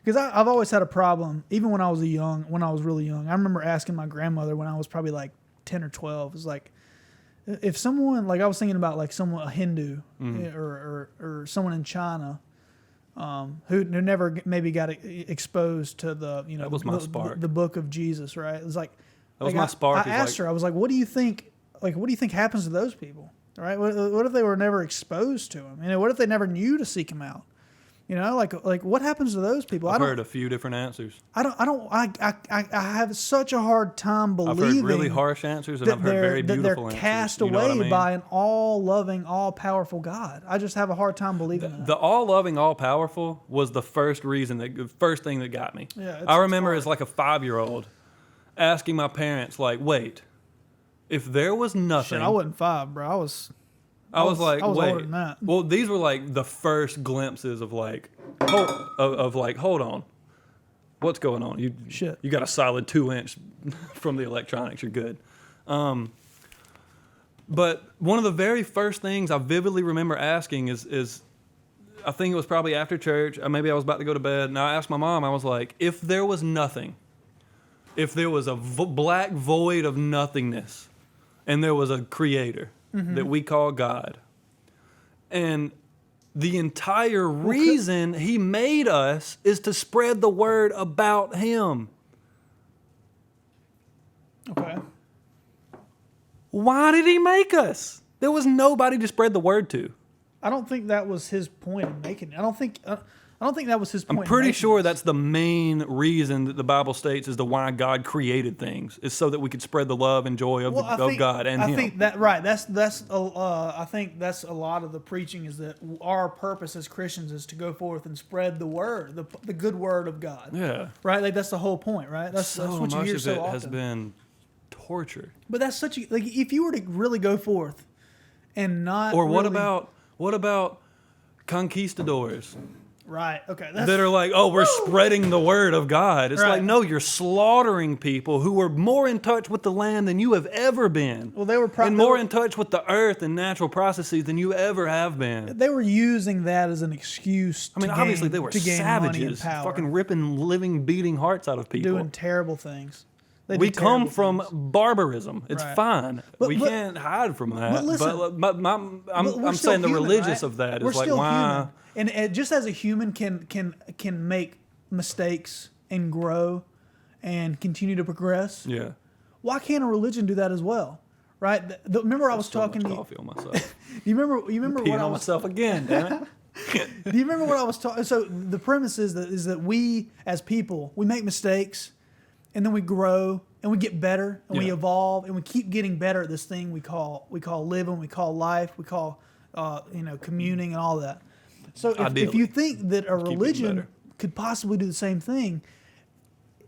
Because I've always had a problem, even when I was really young. I remember asking my grandmother when I was probably like 10 or 12. It was like, if someone, I was thinking about a Hindu or someone in China who never maybe got exposed to that was my spark. The book of Jesus, right? It was like, that was my spark. I asked her, I was like, what do you think happens to those people? Right? What if they were never exposed to him? What if they never knew to seek him out? What happens to those people? I've heard a few different answers. I have such a hard time believing. I've heard really harsh answers, and I've heard very beautiful answers. That they're cast away by an all-loving, all-powerful God. I just have a hard time believing that. The all-loving, all-powerful was the first thing that got me. Yeah, I remember as like a 5-year-old asking my parents, wait, if there was nothing... Shit, I wasn't 5, bro. I was like, wait. Older than that. Well, these were the first glimpses of hold on, what's going on? You got a solid 2-inch from the electronics. You're good. But one of the very first things I vividly remember asking is I think it was probably after church. Maybe I was about to go to bed, and I asked my mom. I was like, if there was nothing, if there was a black void of nothingness, and there was a creator. That we call God. And the entire reason he made us is to spread the word about him. Okay. Why did he make us? There was nobody to spread the word to. I don't think that was his point in making it. I don't think that was his point. I'm pretty sure that's the main reason that the Bible states is the why God created things, is so that we could spread the love and joy of God and Him. I think that right. I think that's a lot of the preaching is that our purpose as Christians is to go forth and spread the word, the good word of God. Yeah. Right. That's the whole point. Right. That's what you hear so often. Has been torture. But that's such a if you were to really go forth and not. Or what about conquistadors? Right. Okay. That are like, oh, we're spreading the word of God. It's like, no, you're slaughtering people who were more in touch with the land than you have ever been. Well, they were and more in touch with the earth and natural processes than you ever have been. They were using that as an excuse. Obviously they were savages, fucking ripping living, beating hearts out of people, doing terrible things. We come from barbarism. It's fine. We can't hide from that. But listen, I'm saying the religious of that is like, why? Human. And just as a human can make mistakes and grow and continue to progress. Yeah. Why can't a religion do that as well? Right? Remember I was talking to you. Coffee on myself. You remember what I was myself again, damn it. Do you remember what I was talking? So the premise is that we as people, we make mistakes. And then we grow and we get better and we evolve and we keep getting better at this thing we call living, we call life, we call communing and all that. So if you think that a religion could possibly do the same thing,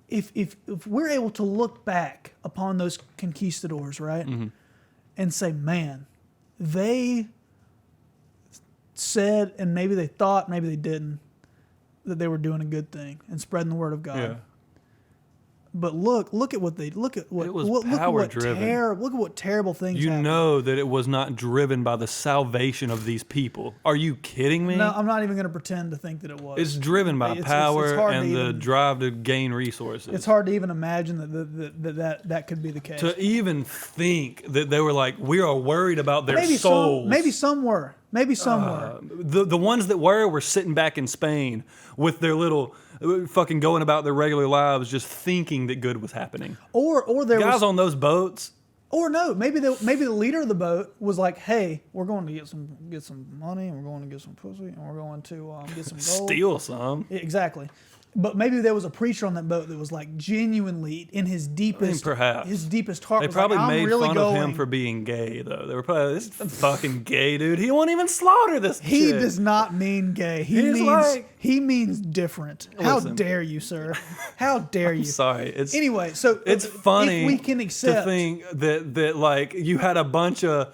if we're able to look back upon those conquistadors, right, and say, man, they said and maybe they thought, maybe they didn't, that they were doing a good thing and spreading the word of God. Yeah. look at what they look at what It was look at what power-driven. look at what terrible things. You happened. know that it was not driven by the salvation of these people. Are you kidding me? No, I'm not even going to pretend to think that it was. It's driven by power it's hard to and the even- drive to gain resources. It's hard to even imagine that could be the case. To even think that they were like, we are worried about their maybe souls. maybe some were. Maybe some were. The ones that were sitting back in Spain with their little fucking going about their regular lives, just thinking that good was happening. Or there Guys was, on those boats. or no, maybe the leader of the boat was like, hey, we're going to get some money, and we're going to get some pussy, and we're going to get some gold. Steal some. Exactly. But maybe there was a preacher on that boat that was like genuinely in his deepest, perhaps. his deepest heart. They was probably like, I'm made really fun going. of him for being gay, though. They were probably, this fucking gay dude. He won't even slaughter this He chick. does not mean gay. He means different. How Listen. dare you, sir? How dare you? Sorry. It's Anyway, so it's funny if we can accept to think that like you had a bunch of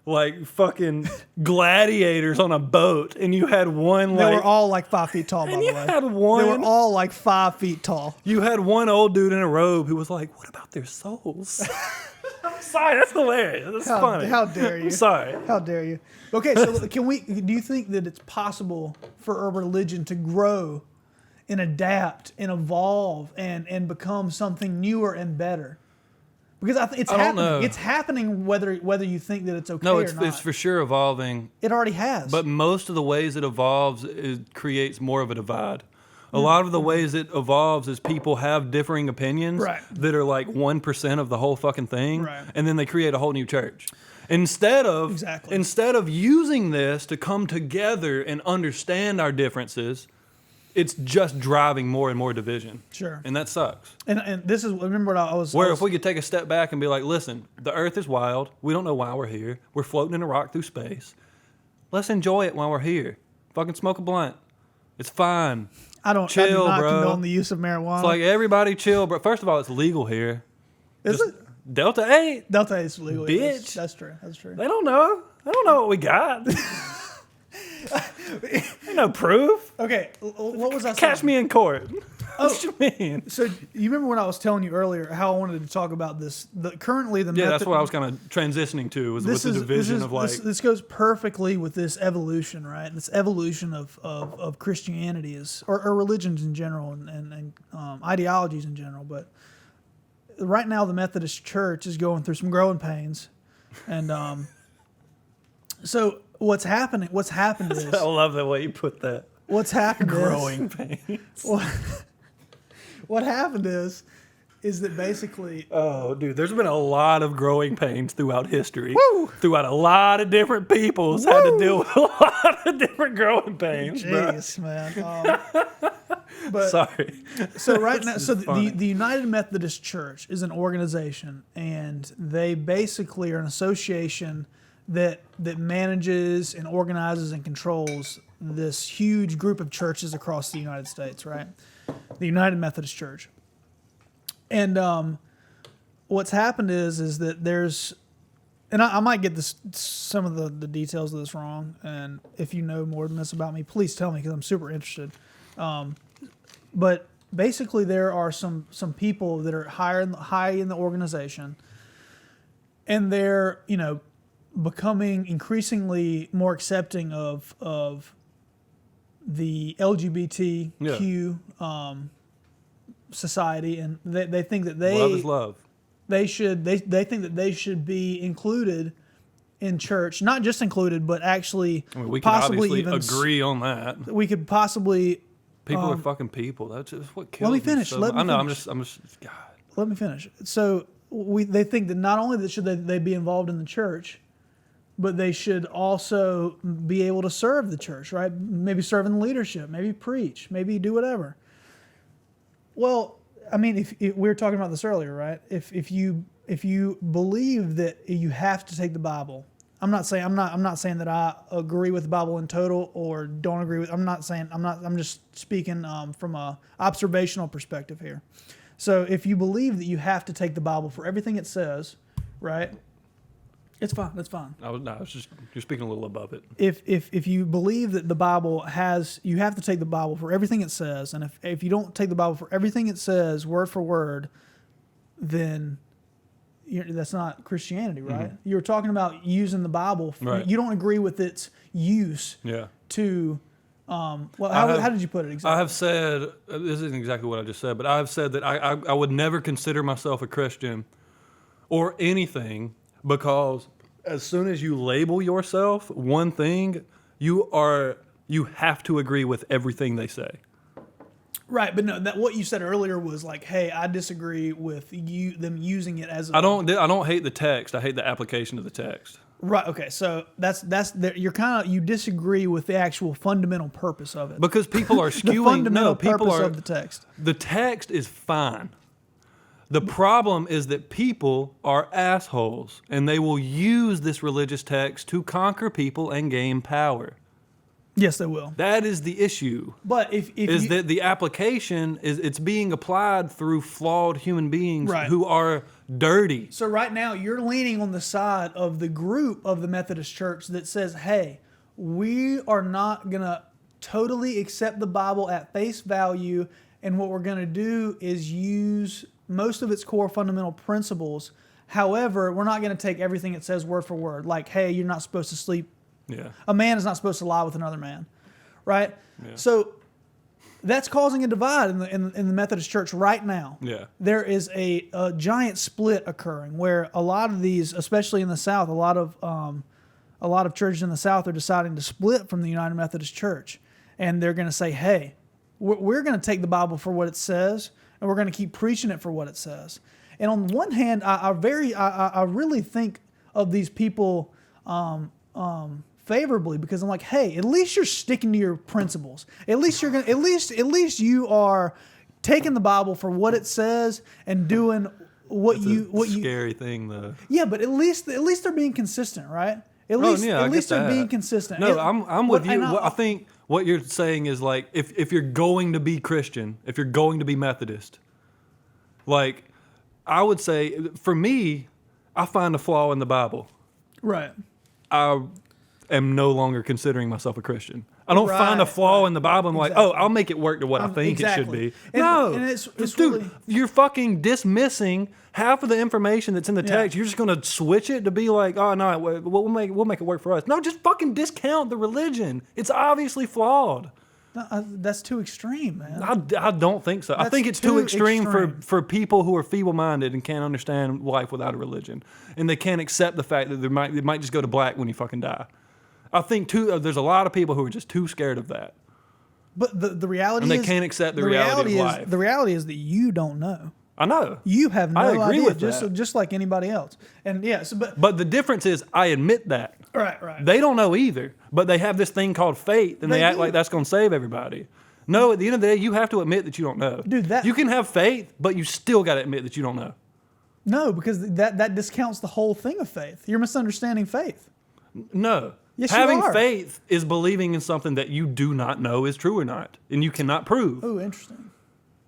like fucking gladiators on a boat and you had one they like were all like 5 feet tall, by and the you way. had one They were all like 5 feet tall. you had one old dude in a robe who was like, what about their souls? I'm sorry, that's hilarious. That's funny. How dare you? I'm sorry. How dare you? Okay, so do you think that it's possible for a religion to grow and adapt and evolve and become something newer and better? Because I think it's I don't happening. know. It's happening whether you think that it's okay No, or it's not. for sure evolving. It already has. But most of the ways it evolves, it creates more of a divide. A lot of the ways it evolves is people have differing opinions Right. that are like 1% of the whole fucking thing, Right. and then they create a whole new church. Instead of using this to come together and understand our differences, it's just driving more and more division. Sure. And that sucks. And this is, remember what I was... Where if we could take a step back and be like, listen, the earth is wild. We don't know why we're here. We're floating in a rock through space. Let's enjoy it while we're here. Fucking smoke a blunt. It's fine. I do chill, not bro. condone the use of marijuana. It's like everybody chill, bro. First of all, it's legal here. Is Just it? Delta 8. Delta is legal. Bitch. That's true. That's true. They don't know. They don't know what we got. Ain't no proof. Okay, what was I saying? Catch me in court. What you mean? So you remember when I was telling you earlier how I wanted to talk about this? Currently the Yeah, method, that's what I was kind of transitioning to, was with the division of like... this goes perfectly with this evolution, right? This evolution of Christianity or religions in general and ideologies in general. But right now the Methodist Church is going through some growing pains, and so what's happened is I love the way you put that. what's happened Growing pains. what happened is that basically Oh, dude, there's been a lot of growing pains throughout history. Woo! Throughout a lot of different peoples had to deal with a lot of different growing pains, bro. jeez, man. But Sorry. so right now, so funny. the United Methodist Church is an organization, and they basically are an association that manages and organizes and controls this huge group of churches across the United States, right? The United Methodist Church. And what's happened is that there's, and I might get some of the details of this wrong, and if you know more than this about me, please tell me, because I'm super interested. But basically, there are some people that are high in the organization, and they're becoming increasingly more accepting of the LGBTQ society, and they think that Love is love. they think that they should be included in church, not just included, but actually I mean, we can possibly obviously even agree on that. we could possibly. People are fucking people. That's just what kills Let me finish. Me Let me I know. finish. I'm just. God. Let me finish. So they think that not only should they be involved in the church, but they should also be able to serve the church, right? Maybe serve in leadership, maybe preach, maybe do whatever. Well, I mean, if we were talking about this earlier, right? If you believe that you have to take the Bible, I'm not saying that I agree with the Bible in total or don't agree with. I'm just speaking from a observational perspective here. So if you believe that you have to take the Bible for everything it says, right? It's fine. That's fine. I was just you're speaking a little above it. If you believe that the Bible has, you have to take the Bible for everything it says, and if you don't take the Bible for everything it says, word for word, then that's not Christianity, right? Mm-hmm. You were talking about using the Bible. Right. You don't agree with its use Yeah. to. How did you put it exactly? I have said, this isn't exactly what I just said, but I have said that I would never consider myself a Christian or anything, because as soon as you label yourself one thing, you have to agree with everything they say. Right, but no, what you said earlier was like, hey, I disagree with them using it as a... I don't hate the text. I hate the application of the text. Right. Okay. So you disagree with the actual fundamental purpose of it, Because people are skewing. the fundamental people purpose are, of the text. The text is fine. The problem is that people are assholes, and they will use this religious text to conquer people and gain power. Yes, they will. That is the issue. But that the application it's being applied through flawed human beings Right. who are dirty. So right now you're leaning on the side of the group of the Methodist Church that says, hey, we are not going to totally accept the Bible at face value, and what we're going to do is use most of its core fundamental principles. However, we're not going to take everything it says word for word. Like, hey, you're not supposed to sleep. Yeah. A man is not supposed to lie with another man, right? Yeah. So that's causing a divide in the Methodist Church right now. Yeah. There is a giant split occurring where a lot of these, especially in the South, a lot of churches in the South are deciding to split from the United Methodist Church, and they're going to say, hey, we're going to take the Bible for what it says, and we're going to keep preaching it for what it says. And on one hand, I really think of these people favorably, because I'm like, hey, at least you're sticking to your principles. At least you are taking the Bible for what it says and doing what you scary thing though. Yeah, but at least they're being consistent, right? At least they're being consistent. No, I'm with you. I think what you're saying is, like, if you're going to be Christian, if you're going to be Methodist, like, I would say, for me, I find a flaw in the Bible. Right. I am no longer considering myself a Christian. I don't find a flaw in the Bible. I'm like, oh, I'll make it work to what I think it should be. And it's dude, really... you're fucking dismissing half of the information that's in the text. You're just going to switch it to be like, oh no, we'll make it work for us. No, just fucking discount the religion. It's obviously flawed. No, that's too extreme, man. I don't think so. I think it's too extreme for people who are feeble-minded and can't understand life without a religion, and they can't accept the fact that they might just go to black when you fucking die. I think there's a lot of people who are just too scared of that. But the reality is... is... And they can't accept the reality of life. The reality is that you don't know. I know. You have no idea. I agree with that. Just like anybody else. And yeah, but the difference is, I admit that. Right. They don't know either, but they have this thing called faith, and they act like that's going to save everybody. No, at the end of the day, you have to admit that you don't know. Dude, you can have faith, but you still got to admit that you don't know. No, because that discounts the whole thing of faith. You're misunderstanding faith. No. Yes, having you are. faith is believing in something that you do not know is true or not, and you cannot prove. Oh, interesting.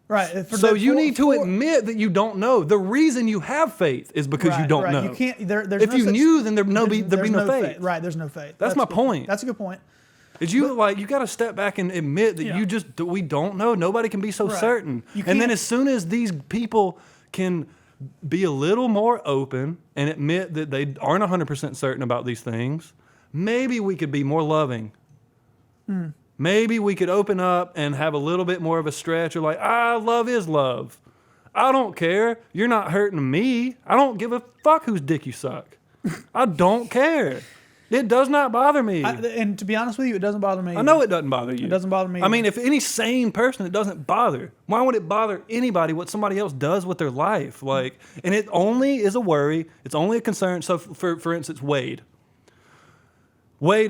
Right. So you need to admit that you don't know. The reason you have faith is because you don't know. You can't. If you knew, then there'd be no faith. Right. There's no faith. That's my point. That's a good point. You got to step back and admit that we don't know. Nobody can be so certain. And then as soon as these people can be a little more open and admit that they aren't 100% certain about these things, maybe we could be more loving. Maybe we could open up and have a little bit more of a stretch. Or like, love is love. I don't care. You're not hurting me. I don't give a fuck whose dick you suck. I don't care. It does not bother me. And to be honest with you, it doesn't bother me. I know it doesn't bother you. It doesn't bother me. I mean, if any sane person, it doesn't bother. Why would it bother anybody what somebody else does with their life? Like, and it only is a worry. It's only a concern. So, for instance, Wade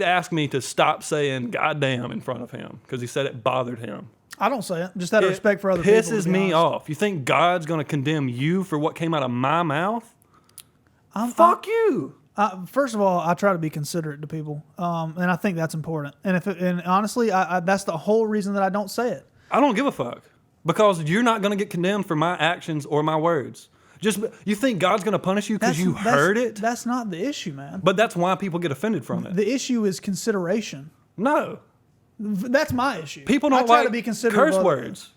asked me to stop saying "goddamn" in front of him because he said it bothered him. I don't say it. Just out of respect for other people. It pisses me off. You think God's going to condemn you for what came out of my mouth? Fuck you. First of all, I try to be considerate to people, and I think that's important. And honestly, that's the whole reason that I don't say it. I don't give a fuck because you're not going to get condemned for my actions or my words. Just you think God's going to punish you because you heard it? That's not the issue, man. But that's why people get offended from it. The issue is consideration. No. That's my issue. People don't try like to be considerate curse of words.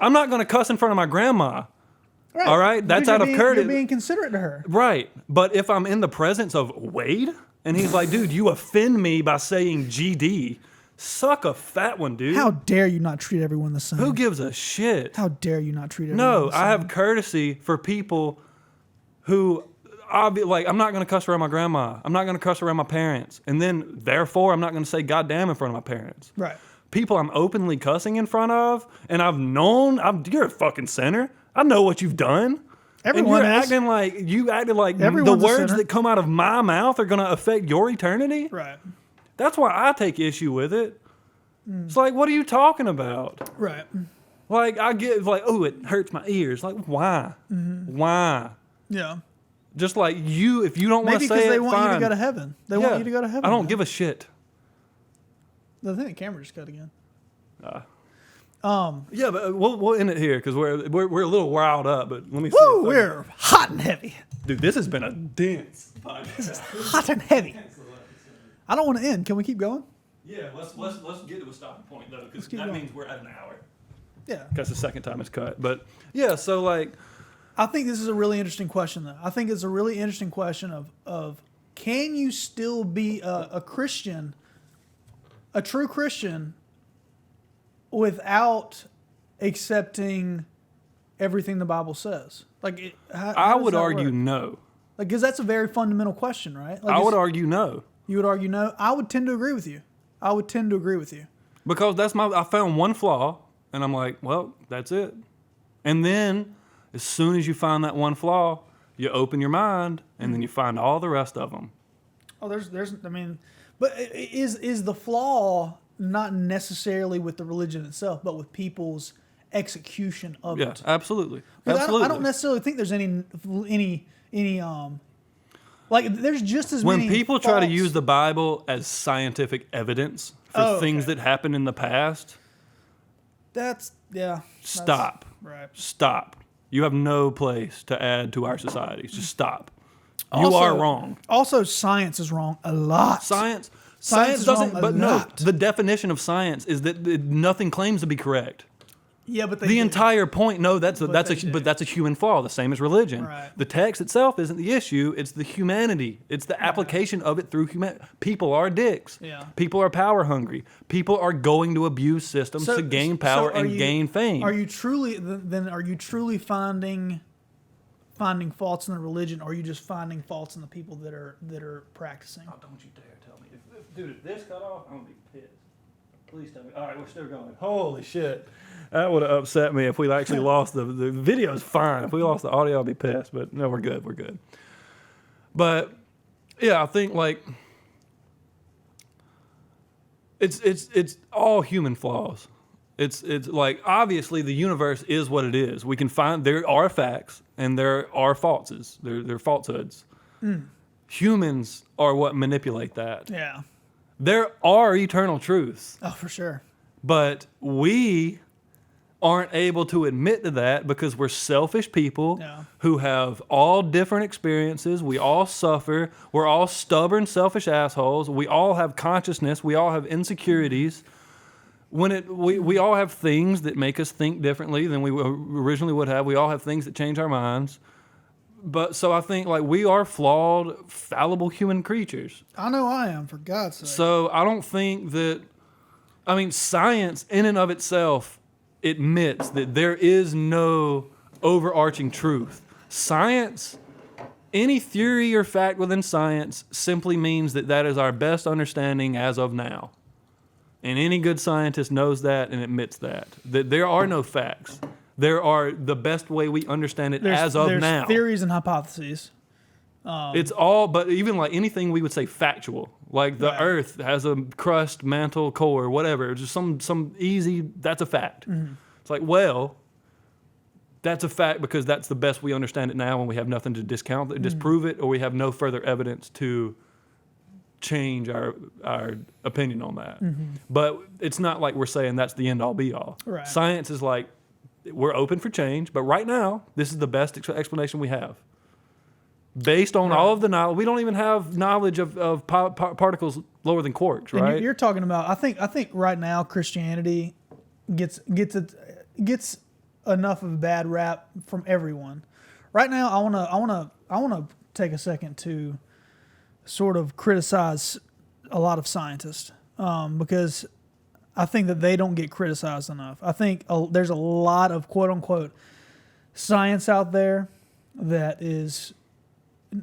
I'm not going to cuss in front of my grandma. Right. All right? That's out of courtesy. You're being considerate to her. Right. But if I'm in the presence of Wade, and he's like, dude, you offend me by saying GD, suck a fat one, dude. How dare you not treat everyone the same? Who gives a shit? How dare you not treat everyone the same? No, I have courtesy for people who, I'm not going to cuss around my grandma. I'm not going to cuss around my parents. And then, therefore, I'm not going to say goddamn in front of my parents. Right. People I'm openly cussing in front of, and you're a fucking sinner. I know what you've done. Everyone and is. you acted like Everyone's the a words sinner. that come out of my mouth are going to affect your eternity. Right. That's why I take issue with it. It's like, what are you talking about? Right. Like, I get like, oh, it hurts my ears. Like, why? Why? Yeah. Just like you, if you don't want to Maybe say because it, they want you fine. to go to heaven. They want you to go to heaven. I don't give a shit. I think the camera just cut again. Yeah, but we'll end it here because we're a little riled up. But let me see. Woo! We're hot and heavy. Dude, this has been a dense podcast. This is hot and heavy. I don't want to end. Can we keep going? Yeah, let's get to a stopping point though, because that going. means we're at an hour. Yeah. Because the second time it's cut. But yeah, so like, I think this is a really interesting question, though. I think it's a really interesting question of can you still be a Christian, a true Christian, without accepting everything the Bible says? Like, how I does would that argue work? no. Like, because that's a very fundamental question, right? Like, I would argue no. You would argue no. I would tend to agree with you. Because I found one flaw, and I'm like, well, that's it. And then, as soon as you find that one flaw, you open your mind, and then you find all the rest of them. Oh, but is the flaw not necessarily with the religion itself, but with people's execution of Yeah, it? absolutely. Because Absolutely. I don't necessarily think there's any like there's just as when many people try to faults. use the Bible as scientific evidence for things that happened in the past, stop. Right. Stop. You have no place to add to our societies. Just stop. You Also- are wrong. Also, science is wrong a lot. Science is doesn't. wrong a But no, lot. the definition of science is that nothing claims to be correct. Yeah, but they The do. entire point. No, that's they do. that's a human flaw. The same as religion. Right. The text itself isn't the issue. It's the humanity. It's the application of it through humanity. People are dicks. Yeah. People are power hungry. People are going to abuse systems to gain power and gain fame. Are you truly finding faults in the religion, or are you just finding faults in the people that are practicing? Oh, don't you dare tell me. Dude, if this cut off, I'm going to be pissed. Please tell me. All right, we're still going. Holy shit. That would have upset me if we actually lost the video's fine. If we lost the audio, I'd be pissed. But no, we're good. We're good. But yeah, I think like it's all human flaws. It's like obviously the universe is what it is. We can find there are facts and there are falses. There are falsehoods. Humans are what manipulate that. Yeah. There are eternal truths, Oh, for sure. but we aren't able to admit to that because we're selfish people Yeah. who have all different experiences. We all suffer. We're all stubborn, selfish assholes. We all have consciousness. We all have insecurities. We all have things that make us think differently than we originally would have. We all have things that change our minds. But so I think like we are flawed, fallible human creatures. I know I am, for God's sake. So I don't think that, I mean, science in and of itself admits that there is no overarching truth. Science, any theory or fact within science simply means that that is our best understanding as of now. And any good scientist knows that and admits that there are no facts. There are the best way we understand it as of there's now. theories and hypotheses. It's all, but even like anything we would say factual, like the Right. Earth has a crust, mantle, core, whatever. Just some easy. That's a fact. It's like, well, that's a fact because that's the best we understand it now, and we have nothing to disprove it, or we have no further evidence to change our opinion on that. But it's not like we're saying that's the end all be all. Right. Science is like we're open for change, but right now, this is the best explanation we have. Based on all of the knowledge, we don't even have knowledge of particles lower than quarks, right? And you're talking about. I think right now Christianity gets enough of a bad rap from everyone. Right now, I wanna take a second to sort of criticize a lot of scientists because I think that they don't get criticized enough. I think there's a lot of quote unquote science out there that is.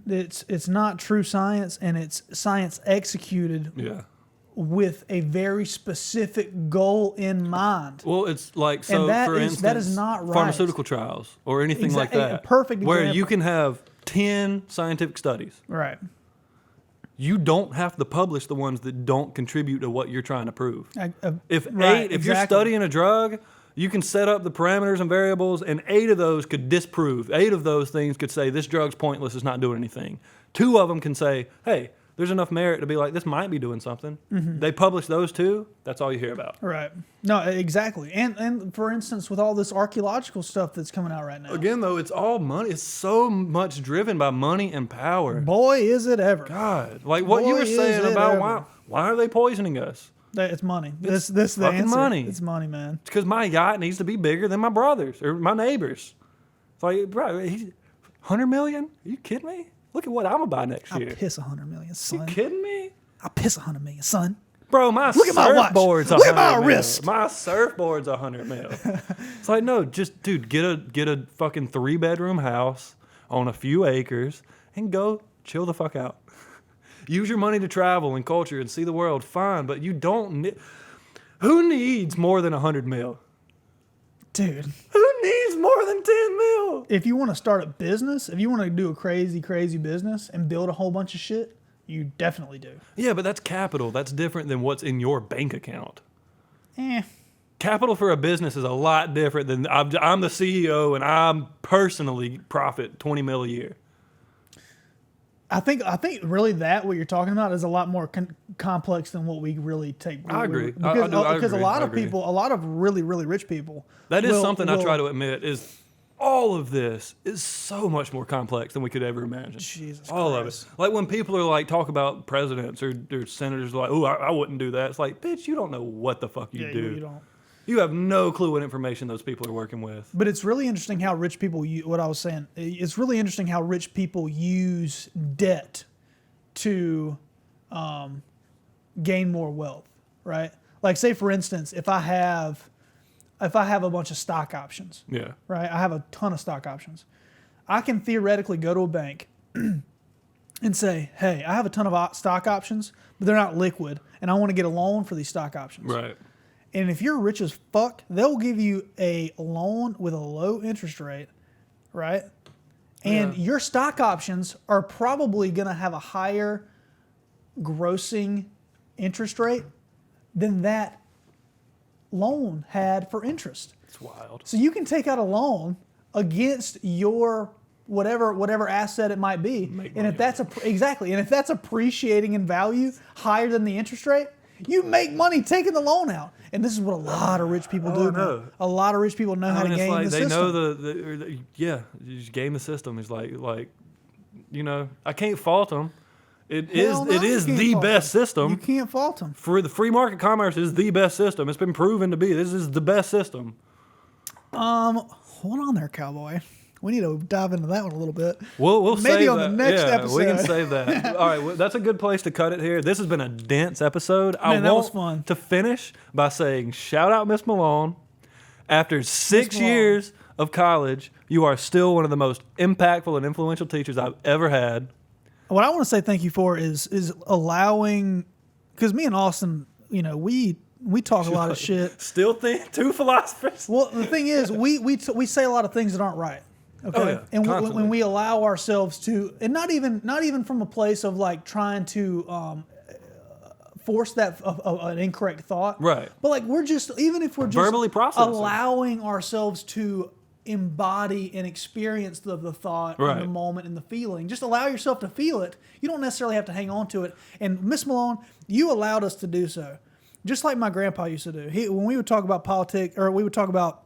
It's not true science, and it's science executed with a very specific goal in mind. Well, it's like, so for instance, that is not right. Pharmaceutical trials or anything like that. A perfect example. Where you can have 10 scientific studies. Right. You don't have to publish the ones that don't contribute to what you're trying to prove. If you're studying a drug, you can set up the parameters and variables, and 8 of those could disprove. 8 of those things could say, this drug's pointless, it's not doing anything. 2 of them can say, hey, there's enough merit to be like, this might be doing something. Mm-hmm. They publish those 2, that's all you hear about. Right. No, exactly. And for instance, with all this archaeological stuff that's coming out right now. Again, though, it's all money. It's so much driven by money and power. Boy, is it ever. God. Like what you were saying about why are they poisoning us? It's money. This the fucking answer. Money. It's money, man. It's because my yacht needs to be bigger than my brother's or my neighbor's. It's like, bro, he's $100 million? Are you kidding me? Look at what I'm gonna buy next year. I'll piss $100 million, son. You kidding me? I'll piss $100 million, son. Bro, my surfboard's Look at my wrist. My surfboard's $100 million. It's like, no, just dude, get a fucking 3-bedroom house on a few acres and go chill the fuck out. Use your money to travel and culture and see the world, fine, but you don't who needs more than $100 million? Dude. Who needs more than $10 million? If you want to start a business, if you want to do a crazy business and build a whole bunch of shit, you definitely do. Yeah, but that's capital. That's different than what's in your bank account. Capital for a business is a lot different than I'm the CEO and I'm personally profit $20 million a year. I think really that what you're talking about is a lot more complex than what we really take. I agree. Because a lot of people, a lot of really, really rich people. That is something I try to admit is all of this is so much more complex than we could ever imagine. Jesus all Christ. of it. Like when people are like talk about presidents or senators like, oh, I wouldn't do that. It's like, bitch, you don't know what the fuck you do. You don't. You have no clue what information those people are working with. But it's really interesting how rich people, what I was saying, it's really interesting how rich people use debt to gain more wealth, right? Like say for instance, if I have a bunch of stock options, right? I have a ton of stock options. I can theoretically go to a bank and say, hey, I have a ton of stock options, but they're not liquid, and I want to get a loan for these stock options. Right. And if you're rich as fuck, they'll give you a loan with a low interest rate, right? And your stock options are probably going to have a higher grossing interest rate than that loan had for interest. It's wild. So you can take out a loan against your whatever asset it might be, and if that's appreciating in value higher than the interest rate, you make money taking the loan out. And this is what a lot of rich people do. No. A lot of rich people know how to game the system. They know you just game the system. It's like I can't fault them. It is the best system. You can't fault them. For the free market commerce is the best system. It's been proven to be. This is the best system. Hold on there, cowboy. We need to dive into that one a little bit. We'll maybe save on that. the next episode. We can save that. All right, well, that's a good place to cut it here. This has been a dense episode. That was fun. To finish by saying, shout out Miss Malone. After 6 years of college, you are still one of the most impactful and influential teachers I've ever had. What I want to say thank you for is allowing, because me and Austin, we talk a lot of shit. Still two philosophers. Well, the thing is, we say a lot of things that aren't right. Okay, oh, yeah. And when we allow ourselves to, and not even from a place of like trying to force that an incorrect thought, right? But like we're just verbally processing, allowing ourselves to embody and experience the thought, and the moment, and the feeling. Just allow yourself to feel it. You don't necessarily have to hang on to it. And Miss Malone, you allowed us to do so, just like my grandpa used to do. When we would talk about politics, or we would talk about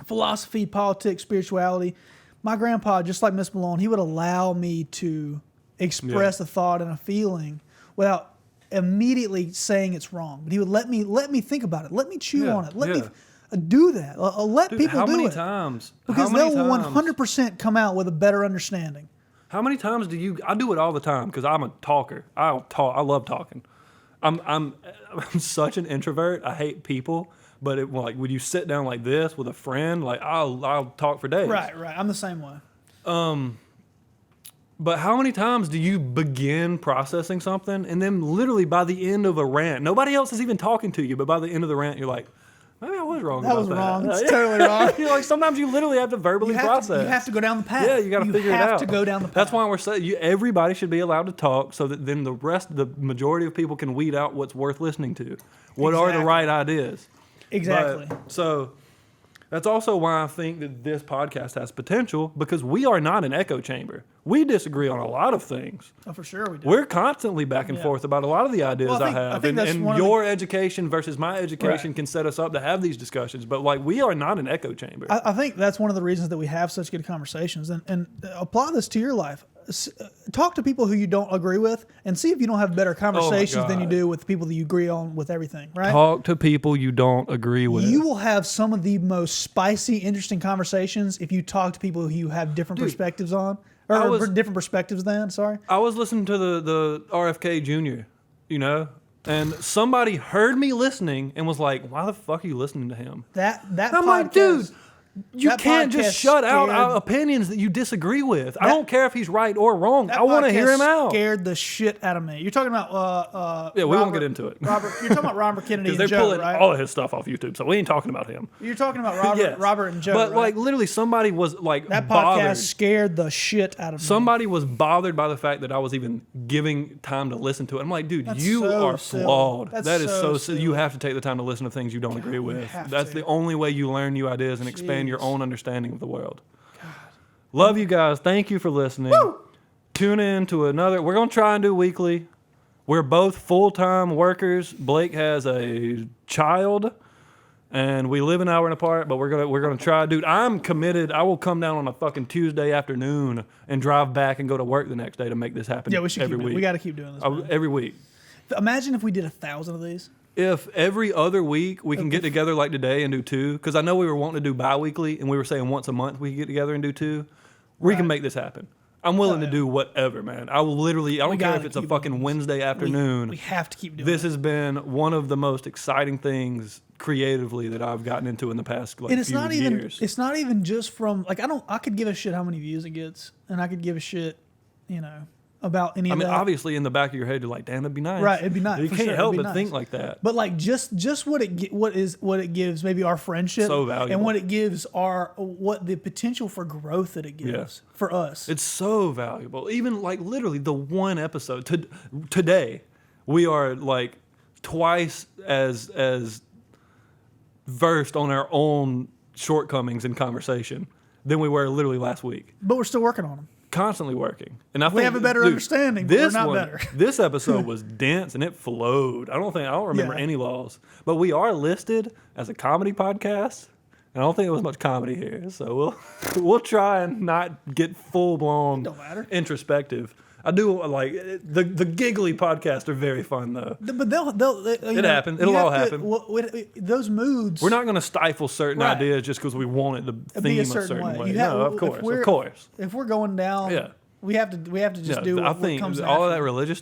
philosophy, politics, spirituality. My grandpa, just like Miss Malone, he would allow me to express a thought and a feeling without immediately saying it's wrong. But he would let me think about it. Let me chew on it. Let me do that. Let people how do many it. times? Because how many they'll times? 100% come out with a better understanding. How many times do you? I do it all the time because I'm a talker. I'll talk. I love talking. I'm such an introvert. I hate people. But like when you sit down like this with a friend, like I'll talk for days. Right. I'm the same way. But how many times do you begin processing something and then literally by the end of a rant, nobody else is even talking to you, but by the end of the rant, you're like, maybe I was wrong That about was that. wrong. It's totally wrong. You're like, sometimes you literally have to verbally process. You have to go down the path. Yeah, you got to figure it out. You have to go down the path. That's why we're saying everybody should be allowed to talk so that then the majority of people can weed out what's worth listening to. What are the right ideas? Exactly. So that's also why I think that this podcast has potential because we are not an echo chamber. We disagree on a lot of things. Oh, for sure we do. We're constantly back and forth about a lot of the ideas I have. think that's and one of your education versus my education can set us up to have these discussions. But like we are not an echo chamber. I think that's one of the reasons that we have such good conversations. And apply this to your life. Talk to people who you don't agree with and see if you don't have better conversations than you do with people that you agree on with everything, right? Talk to people you don't agree with. You will have some of the most spicy, interesting conversations if you talk to people who you have different perspectives on. Or different perspectives than, sorry. I was listening to the RFK Jr., and somebody heard me listening and was like, why the fuck are you listening to him? That I'm podcast, like, dude, you that can't just podcast shut out scared- opinions that you disagree with. I don't care if he's right or wrong. I want to hear him out. Scared the shit out of me. You're talking about Yeah, we won't get into it. Robert, you're talking about Robert Kennedy Because and they're Joe, pulling right? all of his stuff off YouTube, so we ain't talking about him. You're talking about Robert, Yes. Robert and Joe, But right? like literally somebody was like that podcast bothered. scared the shit out of me. Somebody was bothered by the fact that I was even giving time to listen to it. I'm like, dude, That's you so are silly. flawed. That's That is so so silly. You have to take the time to listen to things you don't agree with. have That's to. the only way you learn new ideas and expand your Jeez. own understanding of the world. Love you guys. Thank you for listening. Tune in to another. We're going to try and do weekly. We're both full-time workers. Blake has a child, and we live an hour apart, but we're gonna try. Dude, I'm committed. I will come down on a fucking Tuesday afternoon and drive back and go to work the next day to make this happen. Yeah, we should every keep week. We got to keep doing this. man. Every week. Imagine if we did 1,000 of these. If every other week we can get together like today and do 2, because I know we were wanting to do bi-weekly, and we were saying once a month we could get together and do 2. We can make this happen. I'm willing to do whatever, man. I will literally, I don't care if it's a fucking Wednesday afternoon. We have to keep doing This it. has been one of the most exciting things creatively that I've gotten into in the past like, And it's few not even years. it's not even just from like I could give a shit how many views it gets, and I could give a shit, about any I of mean, that. obviously in the back of your head you're like, damn, that'd be nice. Right, it'd be nice, You for can't sure, help it'd but be think nice. like that. But like just what it gives maybe our friendship So valuable. and what it gives what the potential for growth that it gives for us. It's so valuable. Even like literally the one episode today, we are like twice as versed on our own shortcomings in conversation than we were literally last week. But we're still working on them. Constantly working, and I We think have a better understanding, but we're not better. This episode was dense and it flowed. I don't remember Yeah. any laws, but we are listed as a comedy podcast. And I don't think there was much comedy here, so we'll try and not get full blown Don't matter. introspective. I do like the giggly podcasts are very fun though. But they'll It happens. It'll all happen. Those moods. We're not going to stifle certain Right. ideas just because we want it to be theme a a certain certain way. way. You have- No, of if course, we're- of course. If we're going down, Yeah. we have to just do I what think comes all of that naturally. religious